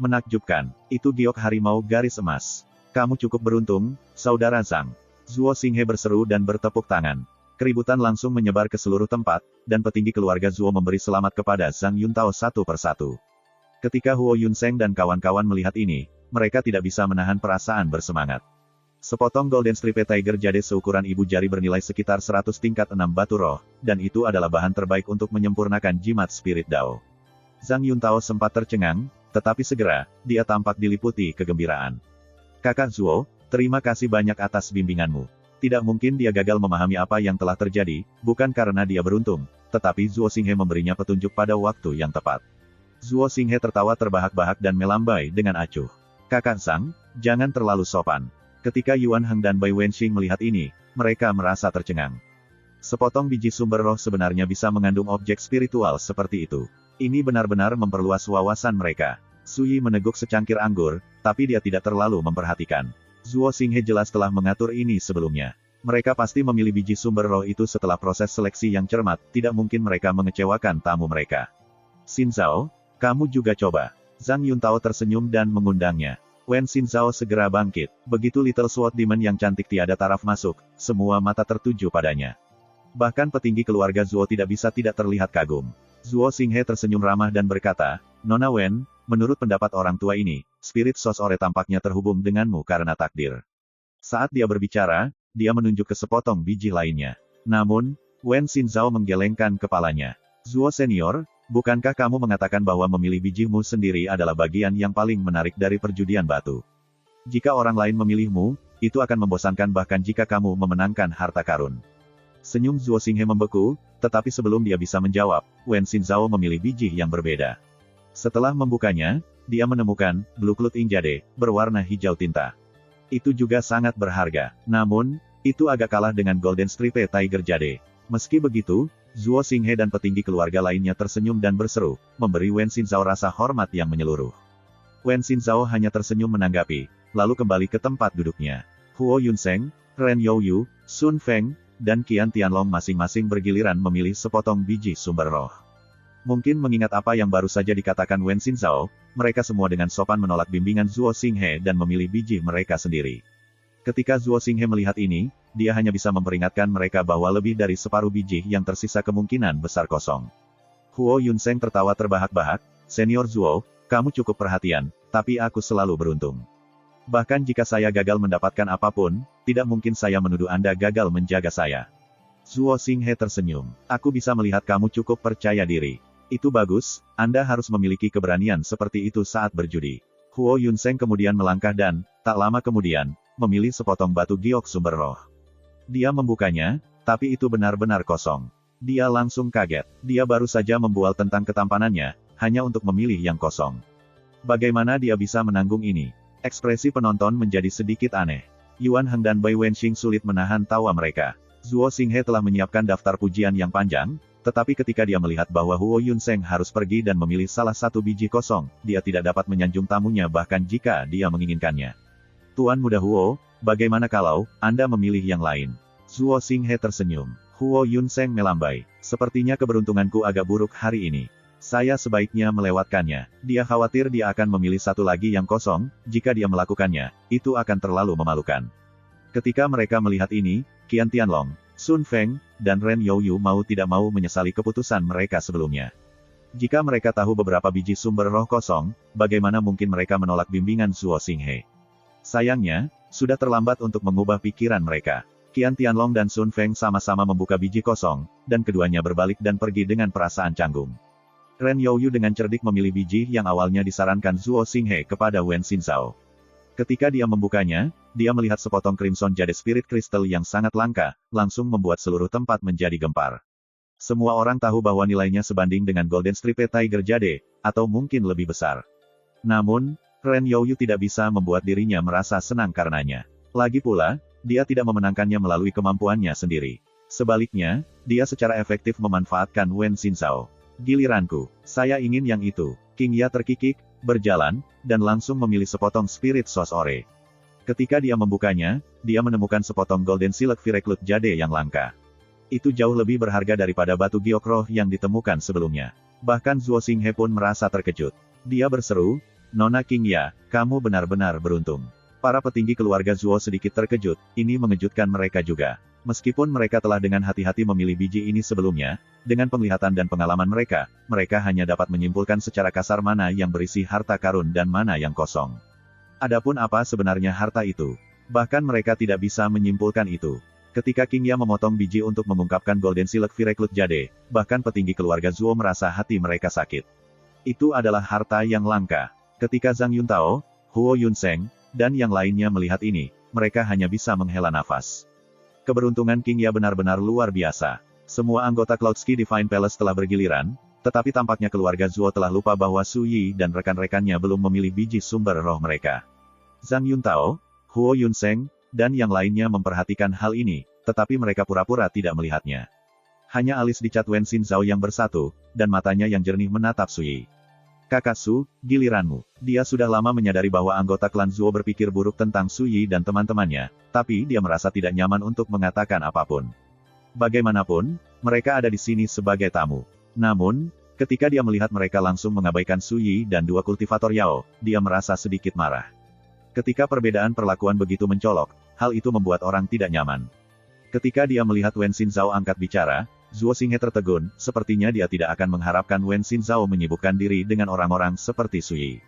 Menakjubkan, itu giok harimau garis emas. Kamu cukup beruntung, saudara Zhang. Zuo Xinghe berseru dan bertepuk tangan. Keributan langsung menyebar ke seluruh tempat, dan petinggi keluarga Zuo memberi selamat kepada Zhang Yuntao satu persatu. Ketika Huo Yunseng dan kawan-kawan melihat ini, mereka tidak bisa menahan perasaan bersemangat. Sepotong Golden Striped Tiger Jade seukuran ibu jari bernilai sekitar 100 tingkat 6 batu roh, dan itu adalah bahan terbaik untuk menyempurnakan jimat Spirit Dao. Zhang Yuntao sempat tercengang, tetapi segera, dia tampak diliputi kegembiraan. Kakak Zuo, terima kasih banyak atas bimbinganmu. Tidak mungkin dia gagal memahami apa yang telah terjadi, bukan karena dia beruntung, tetapi Zuo Xinghe memberinya petunjuk pada waktu yang tepat. Zuo Xinghe tertawa terbahak-bahak dan melambai dengan acuh. Kakak Zhang, jangan terlalu sopan. Ketika Yuan Heng dan Bai Wenxing melihat ini, mereka merasa tercengang. Sepotong biji sumber roh sebenarnya bisa mengandung objek spiritual seperti itu. Ini benar-benar memperluas wawasan mereka. Suyi meneguk secangkir anggur, tapi dia tidak terlalu memperhatikan. Zuo Xinghe jelas telah mengatur ini sebelumnya. Mereka pasti memilih biji sumber roh itu setelah proses seleksi yang cermat, tidak mungkin mereka mengecewakan tamu mereka. Xin Zhao, kamu juga coba. Zhang Yuntao tersenyum dan mengundangnya. Wen Xin Zhao segera bangkit. Begitu Little Sword Demon yang cantik tiada taraf masuk, semua mata tertuju padanya. Bahkan petinggi keluarga Zuo tidak bisa tidak terlihat kagum. Zuo Xinghe tersenyum ramah dan berkata, Nona Wen, menurut pendapat orang tua ini, Spirit Sos Ore tampaknya terhubung denganmu karena takdir. Saat dia berbicara, dia menunjuk ke sepotong biji lainnya. Namun, Wen Xin Zhao menggelengkan kepalanya. Zuo Senior, bukankah kamu mengatakan bahwa memilih bijimu sendiri adalah bagian yang paling menarik dari perjudian batu? Jika orang lain memilihmu, itu akan membosankan bahkan jika kamu memenangkan harta karun. Senyum Zuo Xinghe membeku, tetapi sebelum dia bisa menjawab, Wen Xin Zhao memilih biji yang berbeda. Setelah membukanya, dia menemukan Blue Cloud Ink Jade, berwarna hijau tinta. Itu juga sangat berharga. Namun, itu agak kalah dengan Golden Striped Tiger Jade. Meski begitu, Zuo Xinghe dan petinggi keluarga lainnya tersenyum dan berseru, memberi Wen Xin Zhao rasa hormat yang menyeluruh. Wen Xin Zhao hanya tersenyum menanggapi, lalu kembali ke tempat duduknya. Huo Yunseng, Ren Youyu, Sun Feng, dan Qian Tianlong masing-masing bergiliran memilih sepotong biji sumber roh. Mungkin mengingat apa yang baru saja dikatakan Wen Xin Zhao, mereka semua dengan sopan menolak bimbingan Zuo Xinghe dan memilih biji mereka sendiri. Ketika Zuo Xinghe melihat ini, dia hanya bisa memperingatkan mereka bahwa lebih dari separuh biji yang tersisa kemungkinan besar kosong. Huo Yunseng tertawa terbahak-bahak, Senior Zuo, kamu cukup perhatian, tapi aku selalu beruntung. Bahkan jika saya gagal mendapatkan apapun, tidak mungkin saya menuduh Anda gagal menjaga saya. Zuo Xinghe tersenyum. Aku bisa melihat kamu cukup percaya diri. Itu bagus, Anda harus memiliki keberanian seperti itu saat berjudi. Huo Yunseng kemudian melangkah dan, tak lama kemudian, memilih sepotong batu giok sumber roh. Dia membukanya, tapi itu benar-benar kosong. Dia langsung kaget. Dia baru saja membual tentang ketampanannya, hanya untuk memilih yang kosong. Bagaimana dia bisa menanggung ini? Ekspresi penonton menjadi sedikit aneh. Yuan Heng dan Bai Wenxing sulit menahan tawa mereka. Zuo Xinghe telah menyiapkan daftar pujian yang panjang, tetapi ketika dia melihat bahwa Huo Yunseng harus pergi dan memilih salah satu biji kosong, dia tidak dapat menyanjung tamunya bahkan jika dia menginginkannya. Tuan Muda Huo, bagaimana kalau Anda memilih yang lain? Zuo Xinghe tersenyum. Huo Yunseng melambai. Sepertinya keberuntunganku agak buruk hari ini. Saya sebaiknya melewatkannya. Dia khawatir dia akan memilih satu lagi yang kosong, jika dia melakukannya, itu akan terlalu memalukan. Ketika mereka melihat ini, Qian Tianlong, Sun Feng, dan Ren Youyu mau tidak mau menyesali keputusan mereka sebelumnya. Jika mereka tahu beberapa biji sumber roh kosong, bagaimana mungkin mereka menolak bimbingan Zuo Xinghe? Sayangnya, sudah terlambat untuk mengubah pikiran mereka. Qian Tianlong dan Sun Feng sama-sama membuka biji kosong, dan keduanya berbalik dan pergi dengan perasaan canggung. Ren Youyu dengan cerdik memilih biji yang awalnya disarankan Zuo Xinghe kepada Wen Xin Zhao. Ketika dia membukanya, dia melihat sepotong Crimson Jade Spirit Crystal yang sangat langka, langsung membuat seluruh tempat menjadi gempar. Semua orang tahu bahwa nilainya sebanding dengan Golden Striped Tiger Jade, atau mungkin lebih besar. Namun, Ren Youyu tidak bisa membuat dirinya merasa senang karenanya. Lagi pula, dia tidak memenangkannya melalui kemampuannya sendiri. Sebaliknya, dia secara efektif memanfaatkan Wen Xin Zhao. Giliranku, saya ingin yang itu. King Ya terkikik, berjalan, dan langsung memilih sepotong Spirit Sos Ore. Ketika dia membukanya, dia menemukan sepotong Golden Silk Vireclute Jade yang langka. Itu jauh lebih berharga daripada batu giok roh yang ditemukan sebelumnya. Bahkan Zuo Xinghe pun merasa terkejut. Dia berseru, Nona King Ya, kamu benar-benar beruntung. Para petinggi keluarga Zuo sedikit terkejut, ini mengejutkan mereka juga. Meskipun mereka telah dengan hati-hati memilih biji ini sebelumnya, dengan penglihatan dan pengalaman mereka, mereka hanya dapat menyimpulkan secara kasar mana yang berisi harta karun dan mana yang kosong. Adapun apa sebenarnya harta itu? Bahkan mereka tidak bisa menyimpulkan itu. Ketika King Ya memotong biji untuk mengungkapkan Golden Silk Recruit Jade, bahkan petinggi keluarga Zuo merasa hati mereka sakit. Itu adalah harta yang langka. Ketika Zhang Yuntao, Huo Yunseng, dan yang lainnya melihat ini, mereka hanya bisa menghela nafas. Keberuntungan King Ya benar-benar luar biasa. Semua anggota Cloudski Divine Palace telah bergiliran, tetapi tampaknya keluarga Zuo telah lupa bahwa Su Yi dan rekan-rekannya belum memilih biji sumber roh mereka. Zhang Yuntao, Huo Yunseng, dan yang lainnya memperhatikan hal ini, tetapi mereka pura-pura tidak melihatnya. Hanya alis dicat Wen Xin Zhao yang bersatu, dan matanya yang jernih menatap Su Yi. Kakak Su, giliranmu. Dia sudah lama menyadari bahwa anggota klan Zuo berpikir buruk tentang Su Yi dan teman-temannya, tapi dia merasa tidak nyaman untuk mengatakan apapun. Bagaimanapun, mereka ada di sini sebagai tamu. Namun, ketika dia melihat mereka langsung mengabaikan Su Yi dan dua kultivator Yao, dia merasa sedikit marah. Ketika perbedaan perlakuan begitu mencolok, hal itu membuat orang tidak nyaman. Ketika dia melihat Wen Xin Zhao angkat bicara, Zuo Xinghe tertegun, sepertinya dia tidak akan mengharapkan Wen Xin Zhao menyibukkan diri dengan orang-orang seperti Su Yi.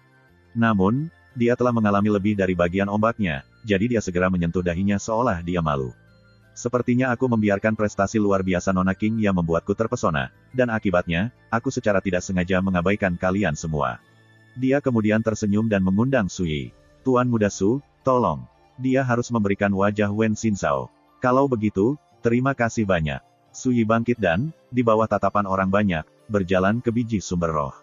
Namun, dia telah mengalami lebih dari bagian ombaknya, jadi dia segera menyentuh dahinya seolah dia malu. Sepertinya aku membiarkan prestasi luar biasa Nona King yang membuatku terpesona, dan akibatnya, aku secara tidak sengaja mengabaikan kalian semua. Dia kemudian tersenyum dan mengundang Su Yi. Tuan Muda Su, tolong. Dia harus memberikan wajah Wen Xin Zhao. Kalau begitu, terima kasih banyak. Su Yi bangkit dan, di bawah tatapan orang banyak, berjalan ke biji sumber roh.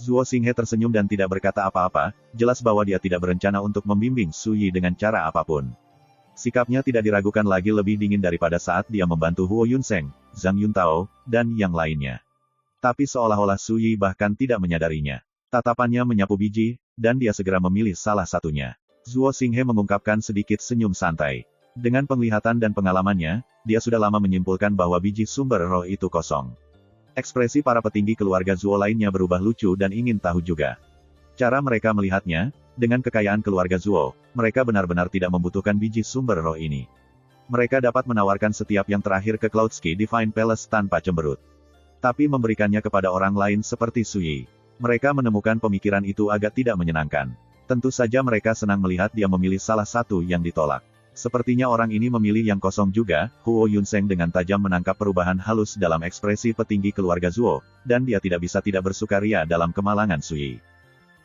Zuo Xinghe tersenyum dan tidak berkata apa-apa, jelas bahwa dia tidak berencana untuk membimbing Su Yi dengan cara apapun. Sikapnya tidak diragukan lagi lebih dingin daripada saat dia membantu Huo Yunseng, Zhang Yuntao, dan yang lainnya. Tapi seolah-olah Su Yi bahkan tidak menyadarinya. Tatapannya menyapu biji, dan dia segera memilih salah satunya. Zuo Xinghe mengungkapkan sedikit senyum santai. Dengan penglihatan dan pengalamannya, dia sudah lama menyimpulkan bahwa biji sumber roh itu kosong. Ekspresi para petinggi keluarga Zuo lainnya berubah lucu dan ingin tahu juga. Cara mereka melihatnya, dengan kekayaan keluarga Zuo, mereka benar-benar tidak membutuhkan biji sumber roh ini. Mereka dapat menawarkan setiap yang terakhir ke Cloudski Divine Palace tanpa cemberut. Tapi memberikannya kepada orang lain seperti Su Yi. Mereka menemukan pemikiran itu agak tidak menyenangkan. Tentu saja mereka senang melihat dia memilih salah satu yang ditolak. Sepertinya orang ini memilih yang kosong juga, Huo Yunseng dengan tajam menangkap perubahan halus dalam ekspresi petinggi keluarga Zuo, dan dia tidak bisa tidak bersukaria dalam kemalangan Su Yi.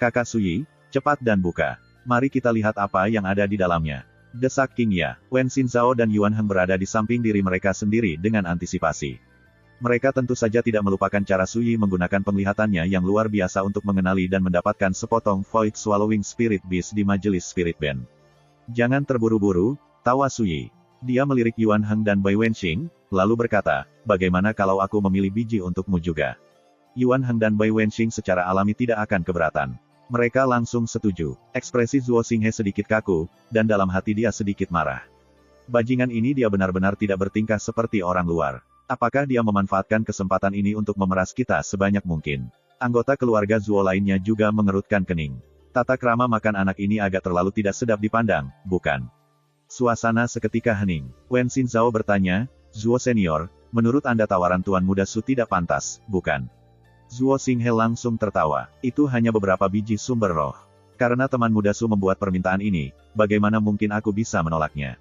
Kakak Su Yi, cepat dan buka. Mari kita lihat apa yang ada di dalamnya. Desak King Ya. Wen Xin Zhao dan Yuan Heng berada di samping diri mereka sendiri dengan antisipasi. Mereka tentu saja tidak melupakan cara Su Yi menggunakan penglihatannya yang luar biasa untuk mengenali dan mendapatkan sepotong Void Swallowing Spirit Beast di majelis Spirit Band. Jangan terburu-buru, tawa Su Yi. Dia melirik Yuan Heng dan Bai Wenxing, lalu berkata, bagaimana kalau aku memilih biji untukmu juga? Yuan Heng dan Bai Wenxing secara alami tidak akan keberatan. Mereka langsung setuju. Ekspresi Zuo Xinghe sedikit kaku, dan dalam hati dia sedikit marah. Bajingan ini dia benar-benar tidak bertingkah seperti orang luar. Apakah dia memanfaatkan kesempatan ini untuk memeras kita sebanyak mungkin? Anggota keluarga Zuo lainnya juga mengerutkan kening. Tata krama makan anak ini agak terlalu tidak sedap dipandang, bukan? Suasana seketika hening. Wen Xin Zhao bertanya, Zuo Senior, menurut Anda tawaran Tuan Muda Su tidak pantas, bukan? Zuo Xinghe langsung tertawa. Itu hanya beberapa biji sumber roh. Karena teman muda Su membuat permintaan ini, bagaimana mungkin aku bisa menolaknya?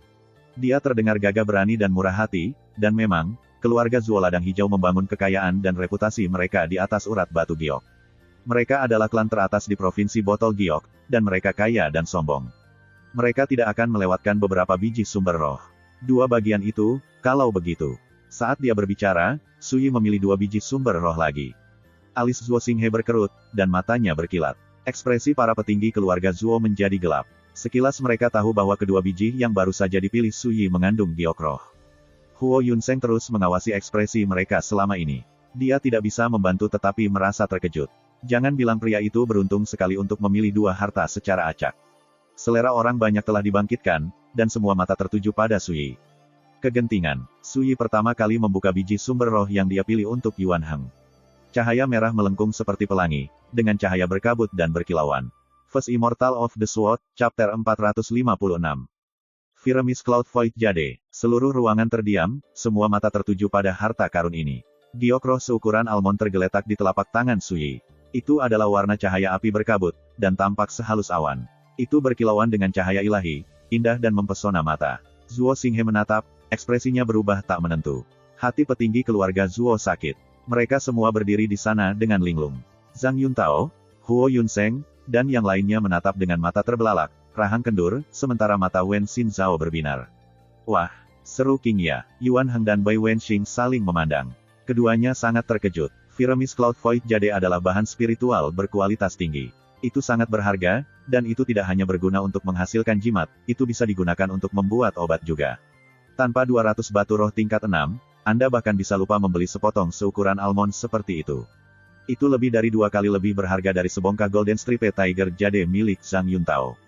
Dia terdengar gagah berani dan murah hati, dan memang, keluarga Zuo Ladang Hijau membangun kekayaan dan reputasi mereka di atas urat batu giok. Mereka adalah klan teratas di provinsi Botol Giok, dan mereka kaya dan sombong. Mereka tidak akan melewatkan beberapa biji sumber roh. Dua bagian itu, kalau begitu. Saat dia berbicara, Su Yi memilih dua biji sumber roh lagi. Alis Zuo Xinghe berkerut, dan matanya berkilat. Ekspresi para petinggi keluarga Zuo menjadi gelap. Sekilas mereka tahu bahwa kedua biji yang baru saja dipilih Su Yi mengandung giok roh. Huo Yunseng terus mengawasi ekspresi mereka selama ini. Dia tidak bisa membantu tetapi merasa terkejut. Jangan bilang pria itu beruntung sekali untuk memilih dua harta secara acak. Selera orang banyak telah dibangkitkan, dan semua mata tertuju pada Su Yi. Kegentingan. Su Yi pertama kali membuka biji sumber roh yang dia pilih untuk Yuan Heng. Cahaya merah melengkung seperti pelangi, dengan cahaya berkabut dan berkilauan. First Immortal of the Sword, Chapter 456. Firamis Cloud Void Jade. Seluruh ruangan terdiam, semua mata tertuju pada harta karun ini. Giok roh seukuran almond tergeletak di telapak tangan Su Yi. Itu adalah warna cahaya api berkabut, dan tampak sehalus awan. Itu berkilauan dengan cahaya ilahi, indah dan mempesona mata. Zuo Xinghe menatap, ekspresinya berubah tak menentu. Hati petinggi keluarga Zuo sakit. Mereka semua berdiri di sana dengan linglung. Zhang Yuntao, Huo Yunseng, dan yang lainnya menatap dengan mata terbelalak, rahang kendur, sementara mata Wen Xinzhao berbinar. Wah, seru King Ya, Yuan Heng dan Bai Wenxing saling memandang. Keduanya sangat terkejut. Firamis Cloud Void Jade adalah bahan spiritual berkualitas tinggi. Itu sangat berharga, dan itu tidak hanya berguna untuk menghasilkan jimat, itu bisa digunakan untuk membuat obat juga. Tanpa 200 batu roh tingkat 6, Anda bahkan bisa lupa membeli sepotong seukuran almond seperti itu. Itu lebih dari 2 kali lebih berharga dari sebongkah Golden Striped Tiger Jade milik Zhang Yuntao.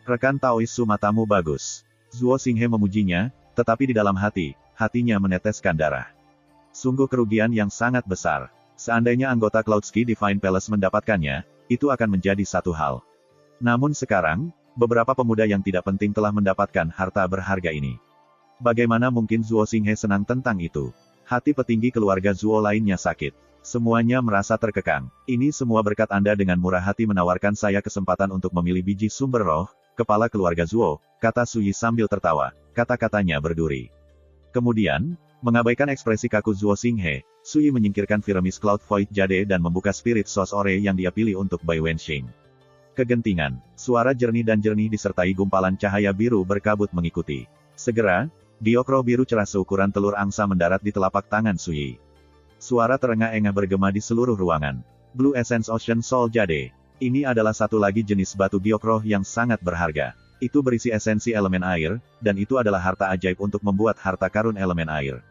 Rekan Taoisu matamu bagus. Zuo Xinghe memujinya, tetapi di dalam hati, hatinya meneteskan darah. Sungguh kerugian yang sangat besar. Seandainya anggota Cloudsky Divine Palace mendapatkannya, itu akan menjadi satu hal. Namun sekarang, beberapa pemuda yang tidak penting telah mendapatkan harta berharga ini. Bagaimana mungkin Zuo Xinghe senang tentang itu? Hati petinggi keluarga Zuo lainnya sakit. Semuanya merasa terkekang. Ini semua berkat Anda dengan murah hati menawarkan saya kesempatan untuk memilih biji sumber roh, kepala keluarga Zuo, kata Suyi sambil tertawa. Kata-katanya berduri. Kemudian, mengabaikan ekspresi kaku Zuo Xinghe, Suyi menyingkirkan Firamis Cloud Void Jade dan membuka Spirit Source Ore yang dia pilih untuk Bai Wenxing. Kegentingan, suara jernih dan jernih disertai gumpalan cahaya biru berkabut mengikuti. Segera, giok roh biru cerah seukuran telur angsa mendarat di telapak tangan Suyi. Suara terengah-engah bergema di seluruh ruangan. Blue Essence Ocean Soul Jade. Ini adalah satu lagi jenis batu giok roh yang sangat berharga. Itu berisi esensi elemen air, dan itu adalah harta ajaib untuk membuat harta karun elemen air.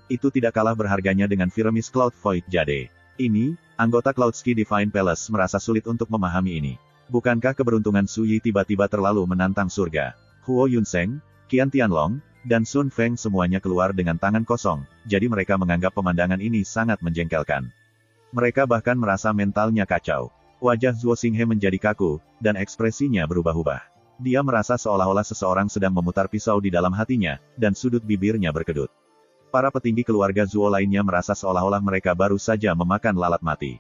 Itu tidak kalah berharganya dengan Firamis Cloud Void Jade. Ini, anggota Cloudsky Divine Palace merasa sulit untuk memahami ini. Bukankah keberuntungan Suyi tiba-tiba terlalu menantang surga? Huo Yunseng, Qian Tianlong, dan Sun Feng semuanya keluar dengan tangan kosong, jadi mereka menganggap pemandangan ini sangat menjengkelkan. Mereka bahkan merasa mentalnya kacau. Wajah Zuo Xinghe menjadi kaku, dan ekspresinya berubah-ubah. Dia merasa seolah-olah seseorang sedang memutar pisau di dalam hatinya, dan sudut bibirnya berkedut. Para petinggi keluarga Zuo lainnya merasa seolah-olah mereka baru saja memakan lalat mati.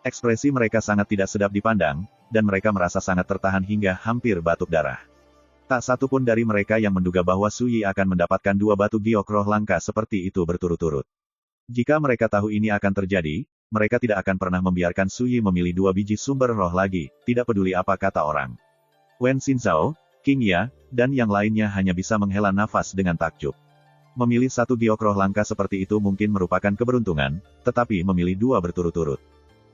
Ekspresi mereka sangat tidak sedap dipandang, dan mereka merasa sangat tertahan hingga hampir batuk darah. Tak satu pun dari mereka yang menduga bahwa Suyi akan mendapatkan 2 batu giok roh langka seperti itu berturut-turut. Jika mereka tahu ini akan terjadi, mereka tidak akan pernah membiarkan Suyi memilih 2 biji sumber roh lagi, tidak peduli apa kata orang. Wen Xinzhao, King Ya, dan yang lainnya hanya bisa menghela nafas dengan takjub. Memilih 1 giok roh langka seperti itu mungkin merupakan keberuntungan, tetapi memilih 2 berturut-turut.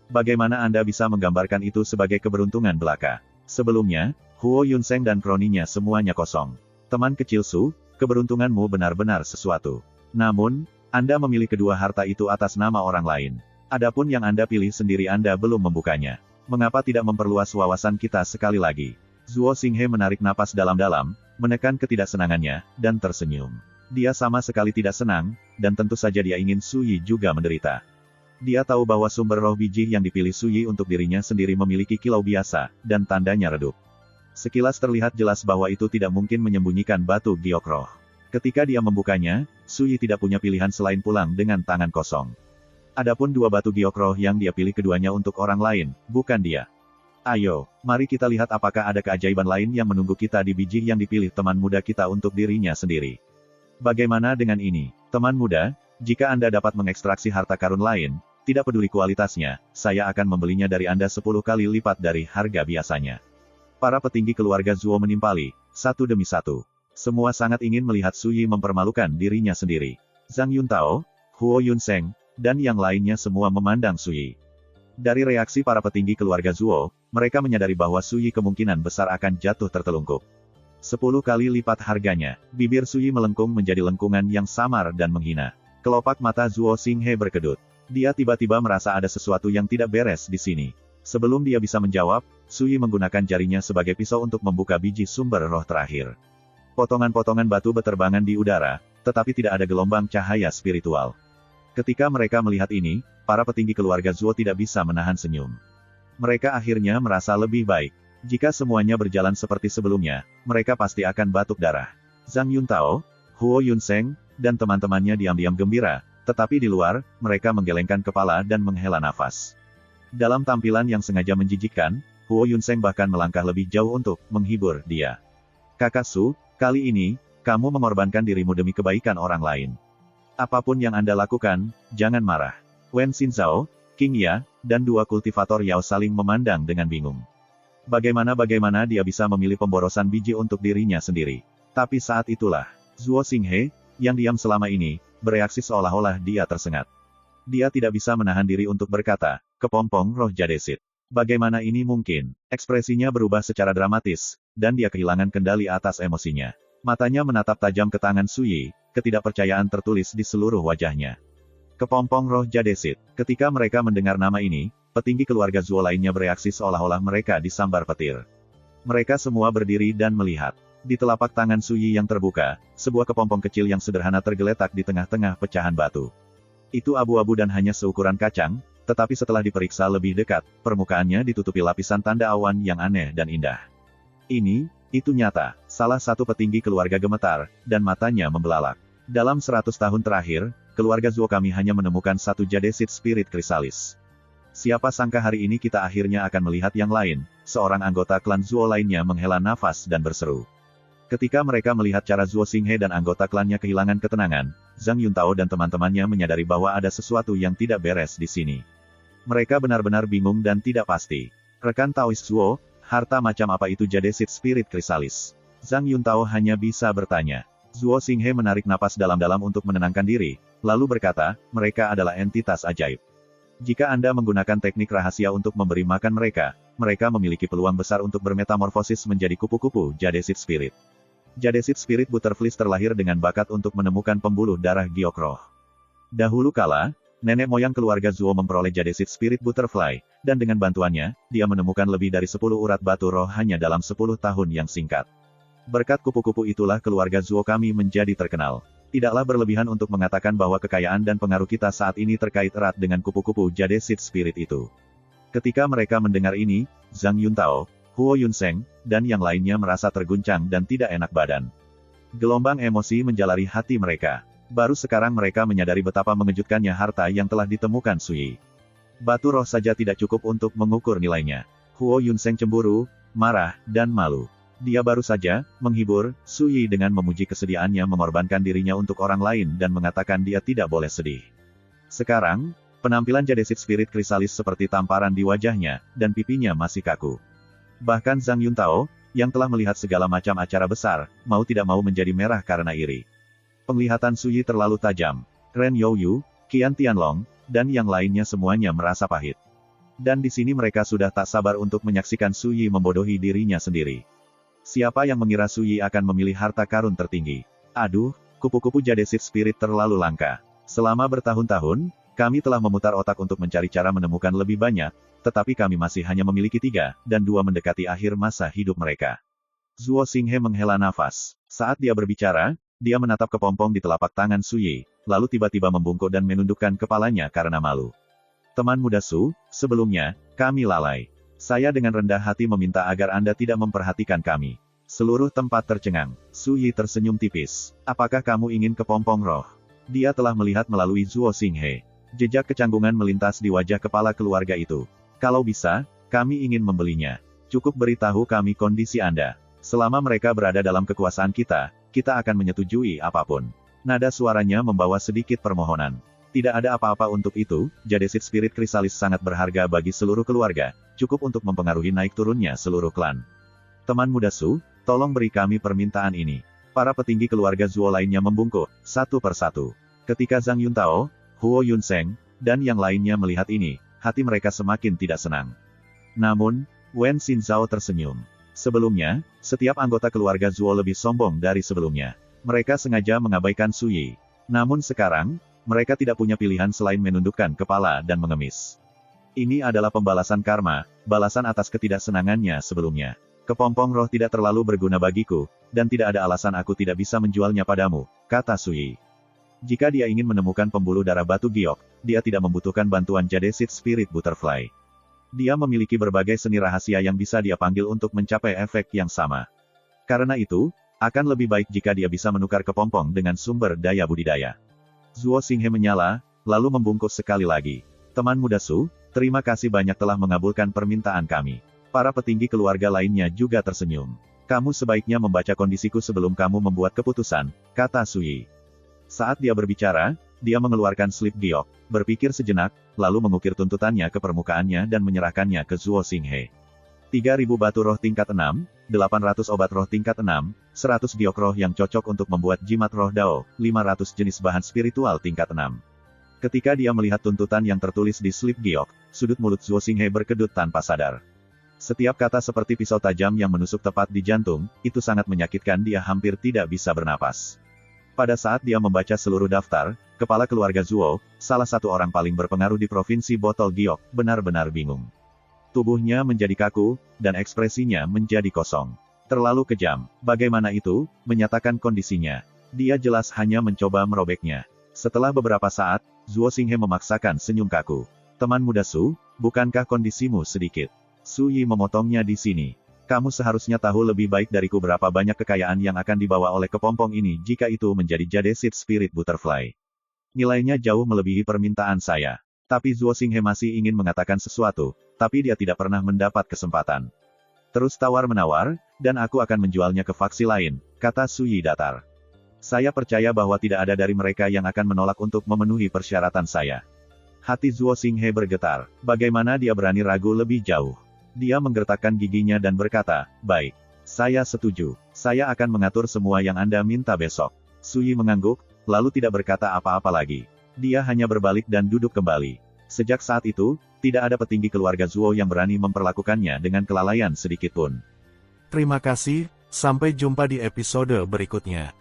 Bagaimana Anda bisa menggambarkan itu sebagai keberuntungan belaka? Sebelumnya, Huo Yunseng dan kroninya semuanya kosong. Teman kecil Su, keberuntunganmu benar-benar sesuatu. Namun, Anda memilih kedua harta itu atas nama orang lain. Adapun yang Anda pilih sendiri Anda belum membukanya. Mengapa tidak memperluas wawasan kita sekali lagi? Zuo Xinghe menarik napas dalam-dalam, menekan ketidaksenangannya, dan tersenyum. Dia sama sekali tidak senang, dan tentu saja dia ingin Suyi juga menderita. Dia tahu bahwa sumber roh biji yang dipilih Suyi untuk dirinya sendiri memiliki kilau biasa, dan tandanya redup. Sekilas terlihat jelas bahwa itu tidak mungkin menyembunyikan batu giok roh. Ketika dia membukanya, Suyi tidak punya pilihan selain pulang dengan tangan kosong. Adapun 2 batu giok roh yang dia pilih keduanya untuk orang lain, bukan dia. Ayo, mari kita lihat apakah ada keajaiban lain yang menunggu kita di biji yang dipilih teman muda kita untuk dirinya sendiri. Bagaimana dengan ini, teman muda? Jika Anda dapat mengekstraksi harta karun lain, tidak peduli kualitasnya, saya akan membelinya dari Anda 10 kali lipat dari harga biasanya. Para petinggi keluarga Zuo menimpali, satu demi satu. Semua sangat ingin melihat Suyi mempermalukan dirinya sendiri. Zhang Yuntao, Huo Yunseng, dan yang lainnya semua memandang Suyi. Dari reaksi para petinggi keluarga Zuo, mereka menyadari bahwa Suyi kemungkinan besar akan jatuh tertelungkup. 10 kali lipat harganya, bibir Suyi melengkung menjadi lengkungan yang samar dan menghina. Kelopak mata Zuo Xinghe berkedut. Dia tiba-tiba merasa ada sesuatu yang tidak beres di sini. Sebelum dia bisa menjawab, Suyi menggunakan jarinya sebagai pisau untuk membuka biji sumber roh terakhir. Potongan-potongan batu beterbangan di udara, tetapi tidak ada gelombang cahaya spiritual. Ketika mereka melihat ini, para petinggi keluarga Zuo tidak bisa menahan senyum. Mereka akhirnya merasa lebih baik. Jika semuanya berjalan seperti sebelumnya, mereka pasti akan batuk darah. Zhang Yuntao, Huo Yunseng, dan teman-temannya diam-diam gembira, tetapi di luar, mereka menggelengkan kepala dan menghela nafas. Dalam tampilan yang sengaja menjijikkan, Huo Yunseng bahkan melangkah lebih jauh untuk menghibur dia. Kakak Su, Kali ini, kamu mengorbankan dirimu demi kebaikan orang lain. Apapun yang Anda lakukan, jangan marah. Wen Xinzhao, King Ya, dan dua kultivator Yao saling memandang dengan bingung. Bagaimana dia bisa memilih pemborosan biji untuk dirinya sendiri. Tapi saat itulah, Zuo Xinghe, yang diam selama ini, bereaksi seolah-olah dia tersengat. Dia tidak bisa menahan diri untuk berkata, kepompong roh jadesit. Bagaimana ini mungkin? Ekspresinya berubah secara dramatis, dan dia kehilangan kendali atas emosinya. Matanya menatap tajam ke tangan Suyi, ketidakpercayaan tertulis di seluruh wajahnya. Kepompong roh jadesit. Ketika mereka mendengar nama ini, petinggi keluarga Zuo lainnya bereaksi seolah-olah mereka disambar petir. Mereka semua berdiri dan melihat. Di telapak tangan Suyi yang terbuka, sebuah kepompong kecil yang sederhana tergeletak di tengah-tengah pecahan batu. Itu abu-abu dan hanya seukuran kacang, tetapi setelah diperiksa lebih dekat, permukaannya ditutupi lapisan tanda awan yang aneh dan indah. Itu nyata. Salah satu petinggi keluarga gemetar, dan matanya membelalak. Dalam 100 tahun terakhir, keluarga Zuo kami hanya menemukan satu jadesit spirit krisalis. Siapa sangka hari ini kita akhirnya akan melihat yang lain, seorang anggota klan Zuo lainnya menghela nafas dan berseru. Ketika mereka melihat cara Zuo Xinghe dan anggota klannya kehilangan ketenangan, Zhang Yuntao dan teman-temannya menyadari bahwa ada sesuatu yang tidak beres di sini. Mereka benar-benar bingung dan tidak pasti. Rekan Taois Zuo, harta macam apa itu jadesit spirit krisalis? Zhang Yuntao hanya bisa bertanya. Zuo Xinghe menarik napas dalam-dalam untuk menenangkan diri, lalu berkata, mereka adalah entitas ajaib. Jika Anda menggunakan teknik rahasia untuk memberi makan mereka, mereka memiliki peluang besar untuk bermetamorfosis menjadi kupu-kupu jadesit spirit. Jadesit spirit butterflies terlahir dengan bakat untuk menemukan pembuluh darah giok roh. Dahulu kala, nenek moyang keluarga Zuo memperoleh jadesit spirit butterfly, dan dengan bantuannya, dia menemukan lebih dari 10 urat batu roh hanya dalam 10 tahun yang singkat. Berkat kupu-kupu itulah keluarga Zuo kami menjadi terkenal. Tidaklah berlebihan untuk mengatakan bahwa kekayaan dan pengaruh kita saat ini terkait erat dengan kupu-kupu jadesit spirit itu. Ketika mereka mendengar ini, Zhang Yuntao, Huo Yunseng, dan yang lainnya merasa terguncang dan tidak enak badan. Gelombang emosi menjalari hati mereka. Baru sekarang mereka menyadari betapa mengejutkannya harta yang telah ditemukan Suyi. Batu roh saja tidak cukup untuk mengukur nilainya. Huo Yunseng cemburu, marah, dan malu. Dia baru saja menghibur Suyi dengan memuji kesediaannya mengorbankan dirinya untuk orang lain dan mengatakan dia tidak boleh sedih. Sekarang, penampilan jadesit spirit krisalis seperti tamparan di wajahnya, dan pipinya masih kaku. Bahkan Zhang Yuntao, yang telah melihat segala macam acara besar, mau tidak mau menjadi merah karena iri. Penglihatan Suyi terlalu tajam. Ren Youyu, Qian Tianlong, dan yang lainnya semuanya merasa pahit. Dan di sini mereka sudah tak sabar untuk menyaksikan Suyi membodohi dirinya sendiri. Siapa yang mengira Suyi akan memilih harta karun tertinggi? Aduh, kupu-kupu jadesit spirit terlalu langka. Selama bertahun-tahun, kami telah memutar otak untuk mencari cara menemukan lebih banyak, tetapi kami masih hanya memiliki 3, dan 2 mendekati akhir masa hidup mereka. Zuo Xinghe menghela nafas. Saat dia berbicara, dia menatap kepompong di telapak tangan Suyi, lalu tiba-tiba membungkuk dan menundukkan kepalanya karena malu. Teman muda Su, sebelumnya, kami lalai. Saya dengan rendah hati meminta agar Anda tidak memperhatikan kami. Seluruh tempat tercengang. Suyi tersenyum tipis. Apakah kamu ingin kepompong roh? Dia telah melihat melalui Zuo Xinghe. Jejak kecanggungan melintas di wajah kepala keluarga itu. Kalau bisa, kami ingin membelinya. Cukup beritahu kami kondisi Anda. Selama mereka berada dalam kekuasaan kita, kita akan menyetujui apapun. Nada suaranya membawa sedikit permohonan. Tidak ada apa-apa untuk itu, jadesit spirit krisalis sangat berharga bagi seluruh keluarga, cukup untuk mempengaruhi naik turunnya seluruh klan. Teman muda Su, tolong beri kami permintaan ini. Para petinggi keluarga Zuo lainnya membungkuk, satu persatu. Ketika Zhang Yuntao, Huo Yunseng, dan yang lainnya melihat ini, hati mereka semakin tidak senang. Namun, Wen Xinzhao tersenyum. Sebelumnya, setiap anggota keluarga Zuo lebih sombong dari sebelumnya. Mereka sengaja mengabaikan Suyi. Namun sekarang, mereka tidak punya pilihan selain menundukkan kepala dan mengemis. Ini adalah pembalasan karma, balasan atas ketidaksenangannya sebelumnya. Kepompong roh tidak terlalu berguna bagiku, dan tidak ada alasan aku tidak bisa menjualnya padamu, kata Suyi. Jika dia ingin menemukan pembuluh darah batu giok, dia tidak membutuhkan bantuan jadesit spirit butterfly. Dia memiliki berbagai seni rahasia yang bisa dia panggil untuk mencapai efek yang sama. Karena itu, akan lebih baik jika dia bisa menukar kepompong dengan sumber daya budidaya. Zuo Xinghe menyala, lalu membungkuk sekali lagi. Teman muda Su, terima kasih banyak telah mengabulkan permintaan kami. Para petinggi keluarga lainnya juga tersenyum. Kamu sebaiknya membaca kondisiku sebelum kamu membuat keputusan, kata Suyi. Saat dia berbicara, dia mengeluarkan slip giok, berpikir sejenak, lalu mengukir tuntutannya ke permukaannya dan menyerahkannya ke Zuo Xinghe. 3.000 batu roh tingkat 6, 800 obat roh tingkat 6, 100 giok roh yang cocok untuk membuat jimat roh Dao, 500 jenis bahan spiritual tingkat 6. Ketika dia melihat tuntutan yang tertulis di slip giok, sudut mulut Zuo Xinghe berkedut tanpa sadar. Setiap kata seperti pisau tajam yang menusuk tepat di jantung, itu sangat menyakitkan, dia hampir tidak bisa bernapas. Pada saat dia membaca seluruh daftar, kepala keluarga Zuo, salah satu orang paling berpengaruh di provinsi Botol Giok, benar-benar bingung. Tubuhnya menjadi kaku, dan ekspresinya menjadi kosong. Terlalu kejam. Bagaimana itu? Menyatakan kondisinya. Dia jelas hanya mencoba merobeknya. Setelah beberapa saat, Zuo Xinghe memaksakan senyum kaku. Teman muda Su, bukankah kondisimu sedikit? Su Yi memotongnya di sini. Kamu seharusnya tahu lebih baik dariku berapa banyak kekayaan yang akan dibawa oleh kepompong ini jika itu menjadi Jade-Seed Spirit Butterfly. Nilainya jauh melebihi permintaan saya. Tapi Zuo Xinghe masih ingin mengatakan sesuatu, tapi dia tidak pernah mendapat kesempatan. Terus tawar-menawar, dan aku akan menjualnya ke faksi lain, kata Su Yi datar. Saya percaya bahwa tidak ada dari mereka yang akan menolak untuk memenuhi persyaratan saya. Hati Zuo Xinghe bergetar. Bagaimana dia berani ragu lebih jauh? Dia menggertakkan giginya dan berkata, baik. Saya setuju. Saya akan mengatur semua yang Anda minta besok. Su Yi mengangguk, lalu tidak berkata apa-apa lagi. Dia hanya berbalik dan duduk kembali. Sejak saat itu, tidak ada petinggi keluarga Zuo yang berani memperlakukannya dengan kelalaian sedikitpun. Terima kasih, sampai jumpa di episode berikutnya.